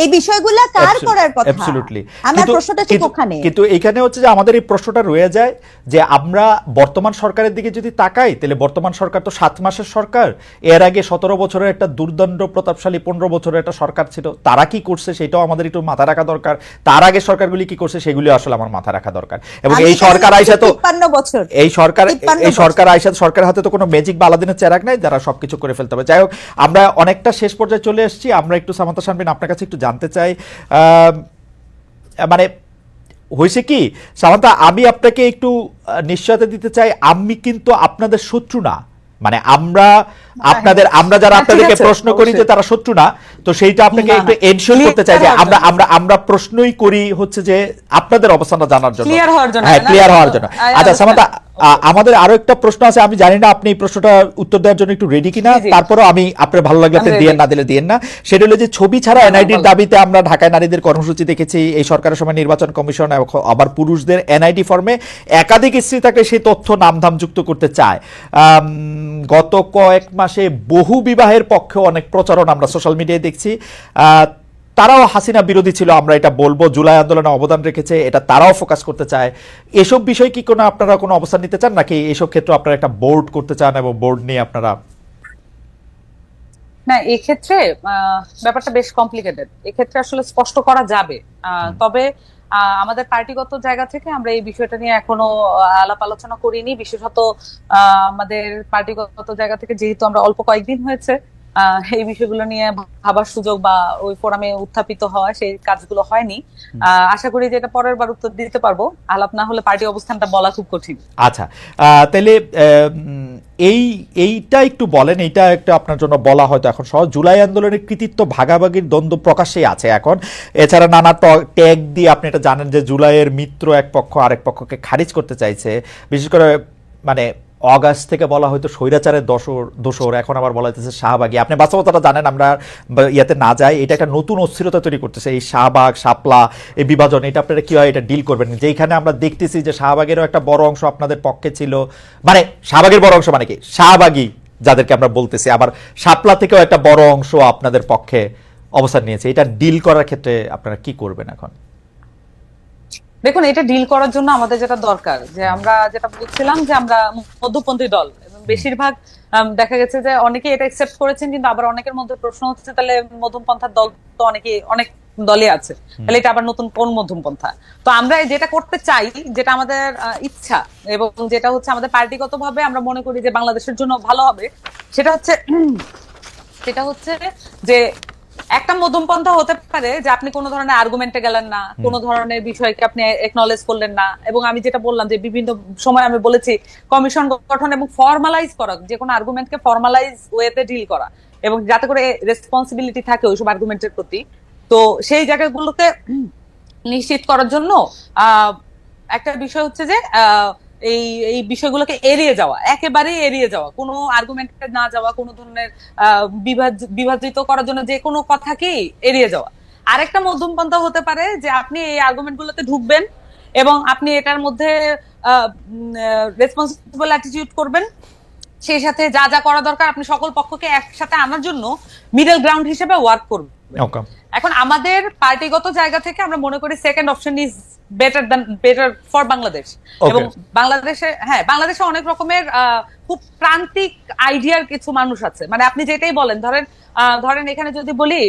এই বিষয়গুলো কার করার কথা? আমার প্রশ্নটা ঠিক ওখানে। কিন্তু এখানে হচ্ছে যে আমাদের এই প্রশ্নটা রয়ে যায় যে আমরা বর্তমান সরকারের দিকে যদি তাকাই, তাহলে বর্তমান সরকার তো 7 মাসের সরকার, এর আগে 17 বছরের একটা দুর্দণ্ড প্রতাপশালী 15 বছরের একটা সরকার ছিল, তারা কি করছে সেটাও আমাদের একটু মাথা রাখা দরকার। তার আগে সরকারগুলি কি করছে সেগুলি আসলে আমার মাথা রাখা দরকার। এবং এই সরকার আইসা তো 53 বছর, এই সরকার আইসা, সরকারের হাতে তো কোনো ম্যাজিক বা আলাদিনের চেরাগ নাই যারা সবকিছু করে ফেলতে হবে। যাই হোক, আমরা অনেকটা শেষ পর্যায়ে চলে এসেছি। আমরা একটু সামান্তা শারমিন আপনার কাছে একটু জানতে চাই, মানে হয়েছে কি সামান্তা, আমি আপনাকে একটু নিশ্চয়তা দিতে চাই, আমি কিন্তু আপনাদের শত্রু না, মানে আমরা যারা আপনাদেরকে প্রশ্ন করি যে তারা শত্রু না, তো সেইটা আপনাকে একটু এনশিওর করতে চাই যে আমরা প্রশ্নই করি হচ্ছে যে আপনাদের অবস্থানটা জানার জন্য, হ্যাঁ, ক্লিয়ার হওয়ার জন্য। আচ্ছা সামান্তা, আমাদের আরো একটা প্রশ্ন আছে, আমি জানি না আপনি এই প্রশ্নটা উত্তর দেওয়ার জন্য একটু রেডি কিনা, তারপরও আমি আপনার ভালো লাগলে আপনি দিয়েন, না দিলে দিয়েন না। সেটা হলো যে ছবি ছাড়া এনআইডির দাবিতে আমরা ঢাকায় নারীদের কর্মসূচি দেখেছি, এই সরকারের সময় নির্বাচন কমিশন আবার পুরুষদের এনআইডি ফর্মে একাধিক স্ত্রী থাকলে সেই তথ্য নামধাম যুক্ত করতে চায়। গত কয়েক মাসে বহু বিবাহের পক্ষে অনেক প্রচারণ আমরা সোশ্যাল মিডিয়ায় দেখছি। তারাও হাসিনা বিরোধী ছিল, আমরা এটা বলবো, জুলাই আন্দোলনে অবদান রেখেছে, এটা তারাও ফোকাস করতে চায়। এসব বিষয় কি কোনো আপনারা কোনো অবস্থান নিতে চান, নাকি এসব ক্ষেত্রে আপনারা একটা বোর্ড করতে চান এবং বোর্ড নিয়ে আপনারা? না, এক্ষেত্রে ব্যাপারটা বেশ কমপ্লিকেটেড, এক্ষেত্রে আসলে স্পষ্ট করা যাবে, তবে আমাদের পার্টিগত জায়গা থেকে আমরা এই বিষয়টা নিয়ে এখনো আলাপ আলোচনা করিনি, বিশেষত আমাদের পার্টিগত জায়গা থেকে যেহেতু আমরা অল্প কয়েকদিন হয়েছে এই বিষয়গুলো নিয়ে ভাবার সুযোগ বা ওই ফোরামে উত্থাপিত হওয়া, সেই কাজগুলো হয়নি। আশা করি যে এটা পরের বার উত্তর দিতে পারবো, আলাপ না হলে পার্টি অবস্থানটা বলা খুব কঠিন। আচ্ছা, তাহলে এইটা একটু বলেন, এইটা একটা আপনার জন্য বলা হয়তো এখন সহজ। জুলাই আন্দোলনের কৃতিত্ব ভাগাভাগির দ্বন্দ্ব প্রকাশ্যেই আছে এখন, এছাড়া নানা ট্যাগ দিয়ে আপনি এটা জানেন যে জুলাইয়ের মিত্র এক পক্ষ আরেক পক্ষকে খারিজ করতে চাইছে, বিশেষ করে মানে অগাস্ট থেকে বলা হয়তো স্বৈরাচারের দোসর, এখন আবার বলা হইতেছে শাহবাগী। আপনি বাস্তবতাটা জানেন, আমরা ইয়াতে না যাই, এটা একটা নতুন অস্থিরতা তৈরি করতেছে এই শাহবাগ শাপলা এই বিভাজন। এটা আপনারা কি হয় এটা ডিল করবেন, যেখানে আমরা দেখতেছি যে শাহবাগেরও একটা বড় অংশ আপনাদের পক্ষে ছিল, মানে শাহবাগের বড় অংশ মানে কি শাহবাগী যাদেরকে আমরা বলতেছি, আবার শাপলা থেকেও একটা বড় অংশ আপনাদের পক্ষে অবস্থান নিয়েছে, এটা ডিল করার ক্ষেত্রে আপনারা কি করবেন এখন? দেখুন, এটা ডিল করার জন্য আমাদের যেটা দরকার, যে আমরা যেটা বলছিলাম যে আমরা মধ্যপন্থী দল, এবং বেশিরভাগ দেখা গেছে যে অনেকে এটা একসেপ্ট করেছেন, কিন্তু আবার অনেকের মধ্যে প্রশ্ন হচ্ছে তাহলে মধ্যমপন্থার দল তো অনেক দলে আছে, তাহলে এটা আবার নতুন কোন মধ্যমপন্থা? তো আমরা যেটা করতে চাই, যেটা আমাদের ইচ্ছা, এবং যেটা হচ্ছে আমাদের পার্টিগতভাবে আমরা মনে করি যে বাংলাদেশের জন্য ভালো হবে, সেটা হচ্ছে যে একটা মধ্যমপন্থা হতে পারে যে আপনি কোনো ধরনের আর্গুমেন্টে গেলেন না, কোনো ধরনের বিষয়কে আপনি একনলেজ করলেন না, এবং আমি যেটা বললাম যে বিভিন্ন সময় আমি বলেছি কমিশন গঠন এবং ফর্মালাইজ করা, যে কোনো আর্গুমেন্টকে ফর্মালাইজ ওয়েতে ডিল করা, এবং যাতে করে রেসপন্সিবিলিটি থাকে ওইসব আর্গুমেন্টের প্রতি। তো সেই জায়গাগুলোকে নিশ্চিত করার জন্য একটা বিষয় হচ্ছে যে এই বিষয়গুলোকে এড়িয়ে যাওয়া, একেবারেই এড়িয়ে যাওয়া, কোনো আর্গুমেন্টে না যাওয়া, কোনো ধরনের বিভাজিত করার জন্য যে কোনো কথাকেই এড়িয়ে যাওয়া। আরেকটা মধ্যমপন্থা হতে পারে যে আপনি এই আর্গুমেন্ট গুলোতে ঢুকবেন এবং আপনি এটার মধ্যে রেসপন্সিবল অ্যাটিটিউড করবেন, সেই সাথে যা যা করা দরকার আপনি সকল পক্ষকে একসাথে আনার জন্য মিডল গ্রাউন্ড হিসেবে ওয়ার্ক করবেন। এখন আমাদের পার্টিগত জায়গা থেকে আমরা মনে করি second option is better for Bangladesh. এবং বাংলাদেশে অনেক রকমের খুব প্রান্তিক আইডিয়ার কিছু মানুষ আছে, মানে আপনি যেটাই বলেন, ধরেন এখানে যদি বলি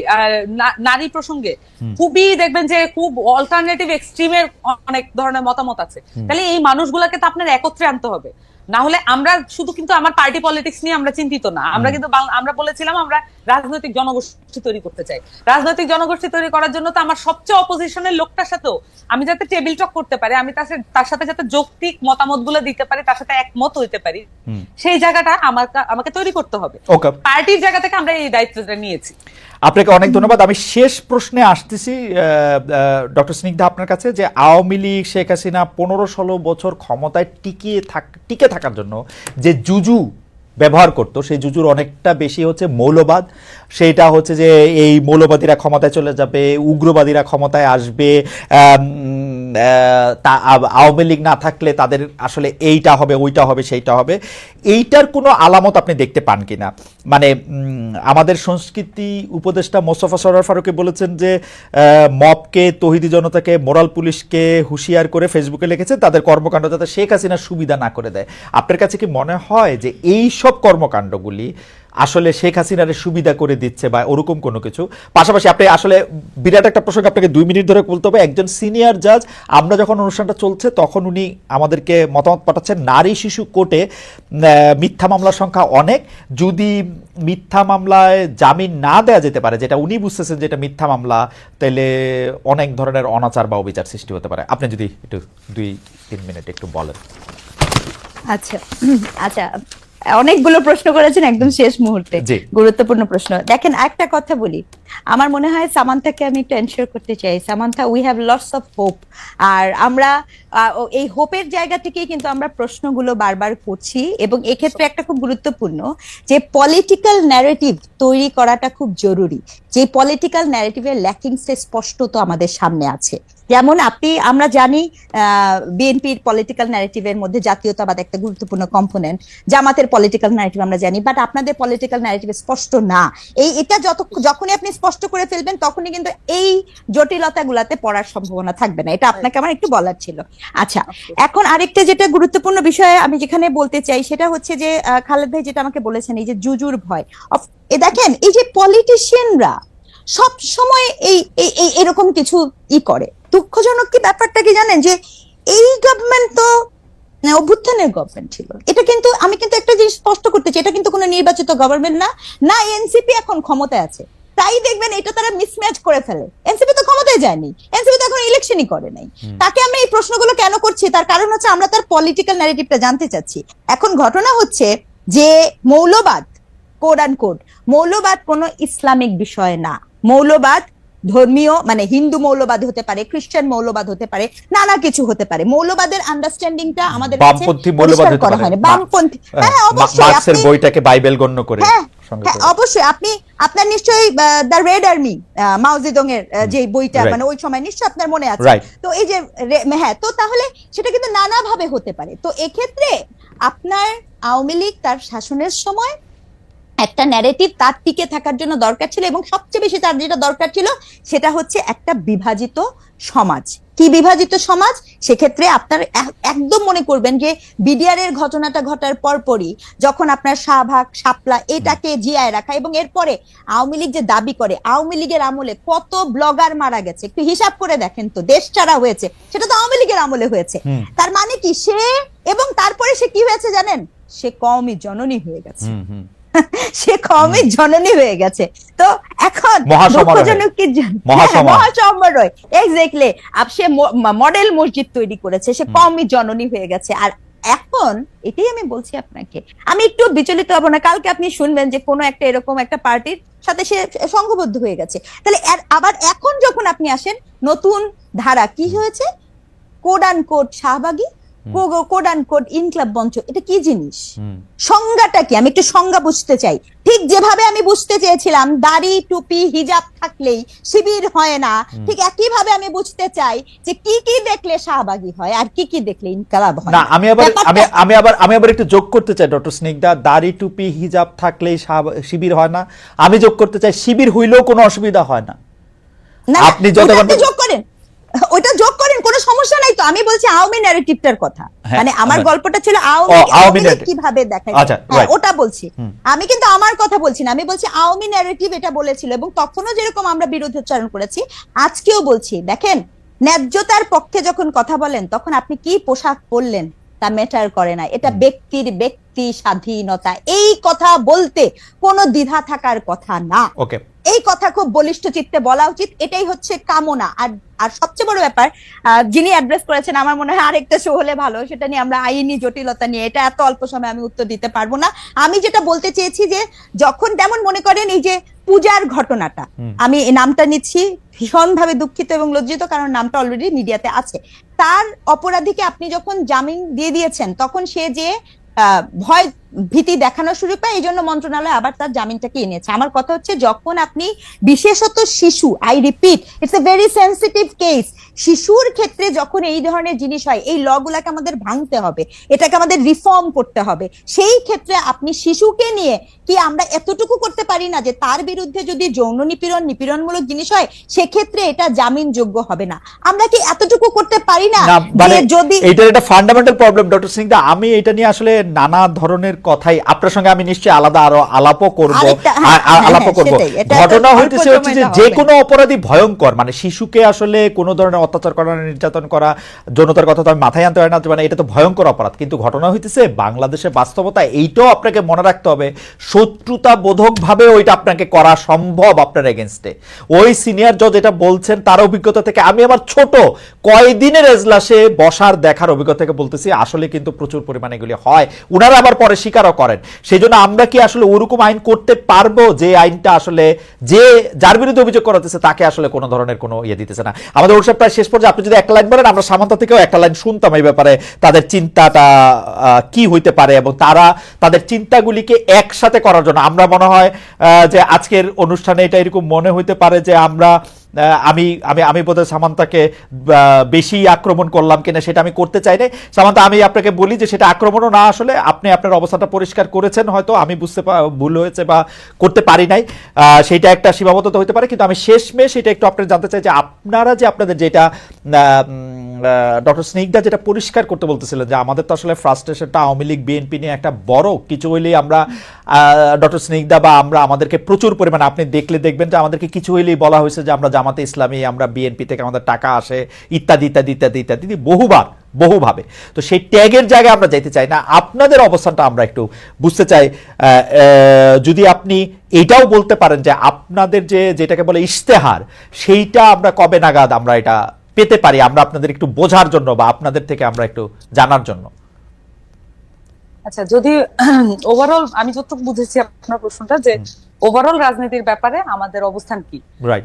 নারী প্রসঙ্গে খুবই দেখবেন যে খুব অল্টারনেটিভ এক্সট্রিমের অনেক ধরনের মতামত আছে। তাহলে এই মানুষগুলোকে তো আপনার একত্রে আনতে হবে, না হলে আমরা শুধু কিন্তু আমার পার্টি পলিটিক্স নিয়ে আমরা চিন্তিত না, আমরা কিন্তু আমরা বলেছিলাম আমরা রাজনৈতিক জনগোষ্ঠী তৈরি করতে চাই। রাজনৈতিক জনগোষ্ঠী তৈরি করার জন্য তো আমার সবচেয়ে অপোজিশনের লোকটার সাথেও আমি যাতে টেবিল টক করতে পারি, আমি তার সাথে যাতে যৌক্তিক মতামত গুলো দিতে পারি, তার সাথে একমত হইতে পারি, সেই জায়গাটা আমাকে তৈরি করতে হবে। পার্টির জায়গা থেকে আমরা এই দায়িত্বটা নিয়েছি। আপনাকে অনেক ধন্যবাদ। আমি শেষ প্রশ্নে আসতেছি ডক্টর স্নিগ্ধা আপনার কাছে, যে আওয়ামী লীগ শেখ হাসিনা 15-16 বছর ক্ষমতায় টিকে থাকার জন্য যে জুজু ব্যবহার করতো, সেই জুজুর অনেকটা বেশি হচ্ছে মৌলবাদ। সেইটা হচ্ছে যে এই মৌলবাদীরা ক্ষমতায় চলে যাবে, উগ্রবাদীরা ক্ষমতায় আসবে, আওয়ামী লীগ না থাকলে তাদের আসলে এইটা হবে, ওইটা হবে, সেইটা হবে। এইটার কোনো আলামত আপনি দেখতে পান কিনা? মানে আমাদের সংস্কৃতি উপদেষ্টা মোস্তফা সরোয়ার ফারুকী বলেছেন যে মবকে, তৌহিদি জনতাকে, মোরাল পুলিশকে হুঁশিয়ার করে ফেসবুকে লিখেছেন তাদের কর্মকাণ্ড যাতে শেখ হাসিনার সুবিধা না করে দেয়। আপনার কাছে কি মনে হয় যে এই সব কর্মকাণ্ডগুলি আসলে শেখ হাসিনার সুবিধা করে দিচ্ছে বা ওরকম কোনো কিছু? পাশাপাশি আপনি আসলে বিরাট একটা প্রসঙ্গ আপনাকে 2 মিনিট ধরে বলতে হবে। একজন সিনিয়র জাজ, আমরা যখন অনুষ্ঠানটা চলছে তখন উনি আমাদেরকে মতামত পাঠাচ্ছেন নারী শিশু কোর্টে মিথ্যা মামলার সংখ্যা অনেক, যদি মিথ্যা মামলায় জামিন না দেয়া যেতে পারে, যেটা উনি বুঝতেছেন যেটা মিথ্যা মামলা, তাহলে অনেক ধরনের অনাচার বা অবিচার সৃষ্টি হতে পারে। আপনি যদি একটু 2-3 মিনিট একটু বলেন। আচ্ছা, অনেকগুলো প্রশ্ন করেছেন একদম শেষ মুহূর্তে, গুরুত্বপূর্ণ প্রশ্ন। দেখেন, একটা কথা বলি, আমার মনে হয় সামান্থাকে আমি একটু এনশিওর করতে চাই, Samantha, we have lots of hope. আর আমরা এই হোপের জায়গা থেকেই কিন্তু আমরা প্রশ্নগুলো বারবার করছি, এবং এক্ষেত্রে একটা খুব গুরুত্বপূর্ণ যে পলিটিক্যাল ন্যারেটিভ তৈরি করাটা খুব জরুরি। যে পলিটিক্যাল ন্যারেটিভের ল্যাকিংসটা স্পষ্ট তো আমাদের সামনে আছে। যেমন আমরা জানি বিএনপির পলিটিক্যাল ন্যারেটিভের মধ্যে জাতীয়তাবাদ একটা গুরুত্বপূর্ণ কম্পোনেন্ট, জামাতের পলিটিক্যাল ন্যারেটিভ আমরা জানি, বাট আপনাদের পলিটিক্যাল ন্যারেটিভ স্পষ্ট না। এটা যখনই আপনি স্পষ্ট করে ফেলবেন তখনই কিন্তু এই জটিলতাগুলাতে পড়ার সম্ভাবনা থাকবে না। এটা আপনাকে আমার একটু বলার ছিল। আচ্ছা, এখন আরেকটা যেটা গুরুত্বপূর্ণ বিষয় আমি যেখানে বলতে চাই সেটা হচ্ছে যে খালেদ ভাই যেটা আমাকে বলেছেন, এই যে জুজুর ভয়। দেখেন, এই যে পলিটিশিয়ানরা সব সময় এই এরকম কিছু করে। দুঃখজনক কি ব্যাপারটা কি জানেন, যে এই গভর্নমেন্ট তো অভ্যুত্থানের গভর্নমেন্ট ছিল। এটা কিন্তু আমি কিন্তু একটা জিনিস স্পষ্ট করতে চাই, এটা কিন্তু কোনো নির্বাচিত গভর্নমেন্ট না এনসিপি এখন ক্ষমতায় আছে, তাই দেখবেন এটা তারা মিসম্যাচ করে ফেলে। এনসিপি তো ক্ষমতায় যায়নি, এনসিপি তো এখন ইলেকশনই করে নাই। তাকে আমরা এই প্রশ্নগুলো কেন করছি, তার কারণ হচ্ছে আমরা তার পলিটিক্যাল ন্যারেটিভটা জানতে চাচ্ছি। এখন ঘটনা হচ্ছে যে মৌলবাদ, কোড অ্যান্ড কোড, মৌলবাদ কোনো ইসলামিক বিষয় না। মৌলবাদ ধর্মীয়, মানে হিন্দু মৌলবাদ হতে পারে, খ্রিস্টান মৌলবাদ হতে পারে, নানা কিছু হতে পারে। মৌলবাদের আন্ডারস্ট্যান্ডিংটা আমাদের কাছে পরিষ্কার করা হয় না। বামপন্থী, হ্যাঁ অবশ্যই, মার্কসের বইটাকে বাইবেল গণ্য করে, হ্যাঁ অবশ্যই। আপনার নিশ্চয়ই দ্য রেড আর্মি, মাও জেদং এর যে বইটা, মানে ওই সময় নিশ্চয়ই আপনার মনে আছে। তো এই যে হ্যাঁ, তো তাহলে সেটা কিন্তু নানা ভাবে হতে পারে। তো এক্ষেত্রে আপনার আওয়ামী লীগ তার শাসনের সময় একটা ন্যারেটিভ তার টিকে থাকার জন্য দরকার ছিল, এবং সবচেয়ে বেশি তার যেটা দরকার ছিল সেটা হচ্ছে একটা বিভাজিত সমাজ। কি বিভাজিত সমাজ? সেক্ষেত্রে আপনার একদম মনে করবেন যে বিডিআর এর ঘটনাটা ঘটার পরপরই যখন আপনার শাহবাগ শাপলা এটাকে জিয়ায় রাখা, এবং এরপরে আওয়ামী লীগ যে দাবি করে আওয়ামী লীগের আমলে কত ব্লগার মারা গেছে, একটু হিসাব করে দেখেন তো, দেশ ছাড়া হয়েছে, সেটা তো আওয়ামী লীগের আমলে হয়েছে। তার মানে কি সে, এবং তারপরে সে কি হয়েছে জানেন, সে কওমি জননী হয়ে গেছে, সে কওমি জননী হয়ে গেছে। তো এখন দুঃখজনক কি মহাসমারোহ, এক্স্যাক্টলি, সে মডেল মসজিদ তৈরি করেছে, সে কওমি জননী হয়ে গেছে। আর এখন এটাই আমি বলছি আপনাকে, আমি একটু বিচলিত হব না, কালকে আপনি শুনবেন যে কোনো একটা এরকম একটা পার্টির সাথে সে সংঘবদ্ধ হয়ে গেছে। তাহলে আবার এখন যখন আপনি আসেন নতুন ধারা কি হয়েছে, কোড অ্যান্ড কোড শাহবাগী, code and code Inqilab Mancha, এটা কি জিনিস, সংজ্ঞাটা কি? আমি একটু সংজ্ঞা বুঝতে চাই। ঠিক যেভাবে আমি বুঝতে চেয়েছিলাম দাড়ি টুপি হিজাব থাকলেই শিবির হয় না, ঠিক একই ভাবে আমি বুঝতে চাই যে কি কি দেখলে শাহবাগী হয় আর কি কি দেখলে ইনকালাব হয় না। আমি আবার একটু যোগ করতে চাই ডক্টর স্নিগ্ধা, দাড়ি টুপি হিজাব থাকলেই শিবির হয় না, আমি যোগ করতে চাই শিবির হইলেও কোনো অসুবিধা হয় না। আপনি যোগ করেন, ওইটা যোগ করেন, কোনো সমস্যা নাই তো। আমি বলছি আওয়ামী ন্যারেটিভটার কথা, মানে আমার গল্পটা ছিল আওয়ামী কিভাবে দেখায়, ওটা বলছি আমি, কিন্তু আমার কথা বলছি না, আমি বলছি আওয়ামী ন্যারেটিভ এটা বলেছিল, এবং তখনও যেরকম আমরা বিরোধোচ্চারণ করেছি আজকেও বলছি। দেখেন, ন্যায্যতার পক্ষে যখন কথা বলেন তখন আপনি কি পোশাক পরলেন তা ম্যাটার করে না, এটা ব্যক্তির ব্যক্তি স্বাধীনতা, এই কথা বলতে কোনো দ্বিধা থাকার কথা না। এই কথা খুব বলিষ্ঠ চিত্তে বলা উচিত, এটাই হচ্ছে কামনা। আর সবচেয়ে বড় ব্যাপার যিনি অ্যাড্রেস করেছেন, আমার মনে হয় আরেকটা শো হলে ভালো, সেটা নিয়ে আমরা আইনি জটিলতা নিয়ে, এটা এত অল্প সময় আমি উত্তর দিতে পারবো না। আমি যেটা বলতে চেয়েছি যে যখন যেমন মনে করেন এই যে পূজার ঘটনাটা, আমি এই নামটা নিচ্ছি ভীষণভাবে দুঃখিত এবং লজ্জিত, কারণ নামটা অলরেডি মিডিয়াতে আছে, তার অপরাধীকে আপনি যখন জামিন দিয়ে দিয়েছেন তখন সে যে ভয় ভীতি দেখানো শুরু পায়, এই জন্য মন্ত্রণালয় আবার তার জামিনটাকে এনেছে। আমার কথা হচ্ছে যখন আপনি বিশেষত শিশু, I repeat, it's a very sensitive case, শিশুর ক্ষেত্রে যখন এই ধরনের জিনিস হয়, এই ল গুলাকে আমাদের ভাঙতে হবে, এটাকে আমাদের রিফর্ম করতে হবে। সেই ক্ষেত্রে আপনি শিশুকে নিয়ে কি আমরা এতটুকু করতে পারি না যে তার বিরুদ্ধে যদি যৌন নিপীড়নমূলক জিনিস হয় সেক্ষেত্রে এটা জামিনযোগ্য হবে না? আমরা কি এতটুকু করতে পারি না? যদি এইটার একটা ফান্ডামেন্টাল প্রবলেম ডক্টর সিংদা, আমি এটা নিয়ে আসলে নানা ধরনের কথাই আপনার সঙ্গে আমি নিশ্চয়ই আলাদা আরো আলাপও করব। ঘটনা হইতেছে হচ্ছে যে কোনো অপরাধী ভয়ঙ্কর, মানে শিশুকে আসলে কোনো ধরনের অত্যাচার করা, নির্যাতন করা, যৌনতার কথা তো আমি মাথায় আনতে পারি না, মানে এটা তো ভয়ঙ্কর অপরাধ। কিন্তু ঘটনা হইতেছে বাংলাদেশের বাস্তবতা, এইটাও আপনাকে মনে রাখতে হবে, শত্রুতা বোধক ভাবে ওইটা আপনাকে করা সম্ভব আপনার এগেনস্টে। ওই সিনিয়র জজ এটা বলছেন তার অভিজ্ঞতা থেকে, আমি আমার ছোট কয়দিনের এজলাসে বসার দেখার অভিজ্ঞতা থেকে বলতেছি, আসলে কিন্তু প্রচুর পরিমাণে এগুলি হয়, উনারা আবার পরে স্বীকারও করেন। সেই জন্য আমরা কি আসলে ওরকম আইন করতে পারবো যে আইনটা আসলে যে যার বিরুদ্ধে অভিযোগ করাতেছে তাকে আসলে কোনো ধরনের কোনো ইয়ে দিতেছে না? আমাদের ওর প্রায় শেষ পর্যায়ে, আপনি যদি একটা লাইন বলেন, আমরা সামান্তা থেকেও একটা লাইন শুনতাম এই ব্যাপারে, তাদের চিন্তাটা কি হইতে পারে এবং তারা তাদের চিন্তাগুলিকে একসাথে করার জন্য। আমরা মনে হয় যে আজকের অনুষ্ঠানে এটা এরকম মনে হইতে পারে যে আমরা আমি আমি আমি বোধহয় সামান্তাকে বেশি আক্রমণ করলাম কিনা, সেটা আমি করতে চাই না। সামান্তা, আমি আপনাকে বলি যে সেটা আক্রমণও না, আসলে আপনি আপনার অবস্থাটা পরিষ্কার করেছেন, হয়তো আমি বুঝতে ভুল হয়েছে বা করতে পারি নাই, সেইটা একটা সীমাবদ্ধতা হতে পারে। কিন্তু আমি শেষমেশ সেটা একটু আপনার জানতে চাই যে আপনারা যে আপনাদের যেটা ডক্টর স্নিগ্ধা যেটা পরিষ্কার করতে বলতেছিলেন যে আমাদের তো আসলে ফ্রাস্ট্রেশনটা আওয়ামী লীগ বিএনপি নিয়ে একটা বড় কিছু হইলেই আমরা ডক্টর স্নিগ্ধা বা আমরা আমাদেরকে প্রচুর পরিমাণে, আপনি দেখবেন যে আমাদেরকে কিছু হইলেই বলা হয়েছে যে আমরা জামাতে ইসলামী, আমরা বিএনপি থেকে আমাদের টাকা আসে, ইত্যাদি ইত্যাদি ইত্যাদি ইত্যাদি বহুভাবে। তো সেই ট্যাগের জায়গায় আমরা যাইতে চাই না, আপনাদের অবস্থানটা আমরা একটু বুঝতে চাই। যদি আপনি এটাও বলতে পারেন যে আপনাদের যেটাকে বলে ইশতেহার, সেইটা আমরা কবে নাগাদ আমরা এটা পেতে পারি, আমরা আপনাদের একটু বোঝার জন্য বা আপনাদের থেকে আমরা একটু জানার জন্য। আচ্ছা, যদি ওভারঅল আমি যতটুকু বুঝেছি আপনার প্রশ্নটা, যে ওভারঅল রাজনীতির ব্যাপারে আমাদের অবস্থান কি,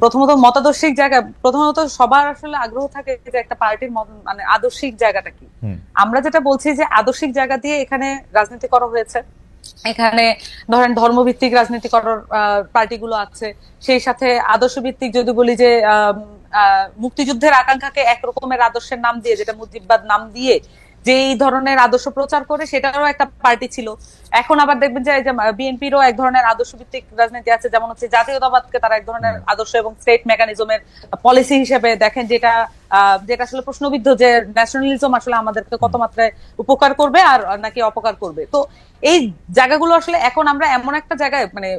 প্রথমত মতাদর্শিক জায়গা, প্রথমত সবার আসলে আগ্রহ থাকে যে একটা পার্টির মানে আদর্শিক জায়গাটা কি। আমরা যেটা বলছি যে আদর্শিক জায়গা দিয়ে এখানে রাজনীতি করা হয়েছে, এখানে ধরেন ধর্মভিত্তিক রাজনীতি করার পার্টিগুলো আছে, সেই সাথে আদর্শ ভিত্তিক যদি বলি যে মুক্তিযুদ্ধের আকাঙ্ক্ষাকে একরকমের আদর্শের নাম দিয়ে, যেটা মুজিববাদ নাম দিয়ে যে এই ধরনের আদর্শ প্রচার করে সেটারও একটা পার্টি ছিল। এখন আবার দেখবেন যে বিএনপিরও এক ধরনের আদর্শ ভিত্তিক রাজনীতি আছে, যেমন হচ্ছে জাতীয়তাবাদকে তারা এক ধরনের আদর্শ এবং স্টেট মেকানিজমের পলিসি হিসেবে দেখেন, যেটা আসলে প্রশ্নবিদ্ধ, যে ন্যাশনালিজম আসলে আমাদেরকে কত মাত্রায় উপকার করবে আর নাকি অপকার করবে। তো এই জায়গাগুলো আসলে এখন আমরা এমন একটা জায়গায়, মানে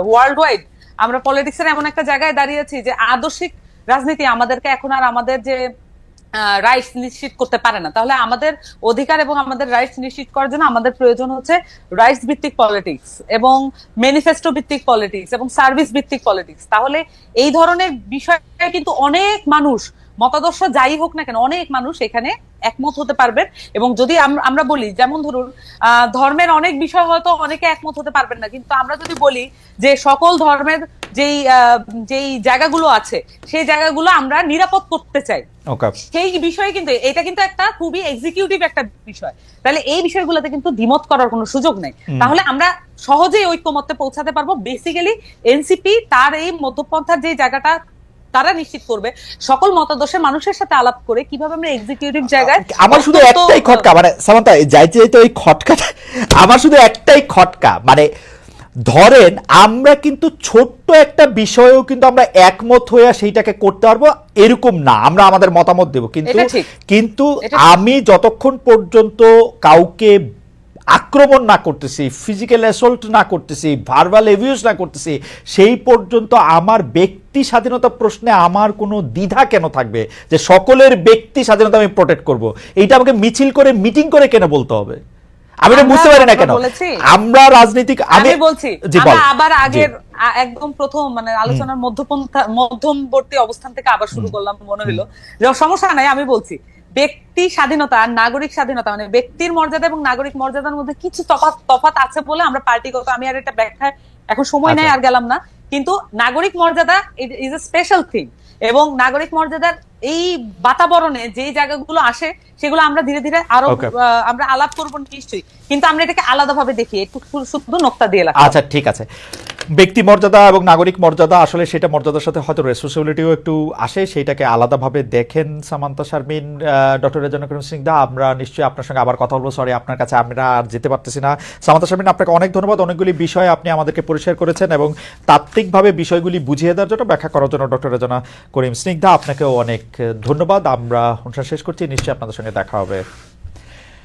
ওয়ার্ল্ড ওয়াইড আমরা পলিটিক্সের এমন একটা জায়গায় দাঁড়িয়েছি যে আদর্শিক রাজনীতি আমাদেরকে এখন আর আমাদের যে রাইটস নিশ্চিত করতে পারে না। তাহলে আমাদের অধিকার এবং আমাদের রাইটস নিশ্চিত করার জন্য আমাদের প্রয়োজন হচ্ছে রাইটস ভিত্তিক পলিটিক্স এবং ম্যানিফেস্টো ভিত্তিক পলিটিক্স এবং সার্ভিস ভিত্তিক পলিটিক্স। তাহলে এই ধরনের বিষয়ে কিন্তু অনেক মানুষ, মতাদর্শ যাই হোক না কেন, অনেক মানুষ এখানে একমত হতে পারবেন। এবং যদি আমরা বলি, যেমন ধরুন ধর্মের অনেক বিষয় হয়তো অনেকে একমত হতে পারবেন না, কিন্তু আমরা যদি বলি যে সকল ধর্মের যেই জায়গাগুলো আছে সেই জায়গাগুলো আমরা নিরাপদ করতে চাই, সেই বিষয়ে কিন্তু এটা কিন্তু একটা খুবই এক্সিকিউটিভ একটা বিষয়। তাহলে এই বিষয়গুলোতে কিন্তু দ্বিমত করার কোনো সুযোগ নেই। তাহলে আমরা সহজেই ঐক্যমত্যে পৌঁছাতে পারবো। বেসিক্যালি এনসিপি তার এই মধ্যপন্থার যে জায়গাটা তারা নিশ্চিত করবে সকল মতাদর্শের মানুষের সাথে আলাপ করে কিভাবে আমরা এক্সিকিউটিভ জায়গায়। আমার শুধু একটাই খটকা, মানে সামান্তা যাইতে যাইতে ওই খটকাটা আমার শুধু একটাই খটকা, মানে ধরেন আমরা কিন্তু ছোট্ট একটা বিষয়েও কিন্তু আমরা একমত হয়ে সেইটাকে করতে পারবো এরকম না, আমরা আমাদের মতামত দেব, কিন্তু আমি যতক্ষণ পর্যন্ত কাউকে আক্রমণ না করতেছি, ফিজিক্যাল অ্যাসল্ট না করতেছি, ভার্বাল অ্যাবিউজ না করতেছি, সেই পর্যন্ত আমার ব্যক্তি স্বাধীনতা প্রশ্নে আমার কোনো দ্বিধা কেন থাকবে যে সকলের ব্যক্তি স্বাধীনতা আমি প্রোটেক্ট করব? এইটা আমাকে মিছিল করে মিটিং করে কেন বলতে হবে? আমি এটা বুঝতে পারি না কেন আমরা রাজনীতিক। আমি বলছি আমরা আবার আগের একদম প্রথম মানে আলোচনার মধ্যমবর্তী অবস্থান থেকে আবার শুরু করলাম মনে হলো। সমস্যা নাই, আমি বলছি ব্যক্তি স্বাধীনতা আর নাগরিক স্বাধীনতা, মানে ব্যক্তির মর্যাদা এবং নাগরিক মর্যাদার মধ্যে কিছু তফাৎ আছে বলে আমরা পার্টিগত, আমি আর এটা ব্যাখ্যায় এখন সময় নেই আর গেলাম না, কিন্তু নাগরিক মর্যাদা ইজ এ স্পেশাল থিং। এবং নাগরিক মর্যাদার এই বাতাবরণে যে জায়গাগুলো আসে সেগুলো আমরা ধীরে ধীরে আরো আমরা আলাপ করবো নিশ্চয়ই, কিন্তু আমরা এটাকে আলাদাভাবে দেখি, একটু শুধু নোক্তা দিয়ে রাখি। আচ্ছা ঠিক আছে, ব্যক্তি মর্যাদা এবং নাগরিক মর্যাদা আসলে সেটা মর্যাদার সাথে হয়তো রেসপন্সিবিলিটিও একটু আসে, সেইটাকে আলাদাভাবে দেখেন সামান্তা শারমিন, ডক্টর রেজাউল করিম সিংদা। আমরা নিশ্চয়ই আপনার সঙ্গে আবার কথা বলবো। সরি আপনার কাছে আমরা আর যেতে পারতেছি না। সামান্তা শারমিন, আপনাকে অনেক ধন্যবাদ, অনেকগুলি বিষয় আপনি আমাদেরকে পরিষ্কার করেছেন এবং তাত্ত্বিকভাবে বিষয়গুলি বুঝিয়ে দেওয়ার জন্য, ব্যাখ্যা করার জন্য ডক্টর রেজাউল করিম সিংদা আপনাকেও অনেক ধন্যবাদ। আমরা অনুষ্ঠান শেষ করছি, নিশ্চয়ই আপনাদের সঙ্গে দেখা হবে।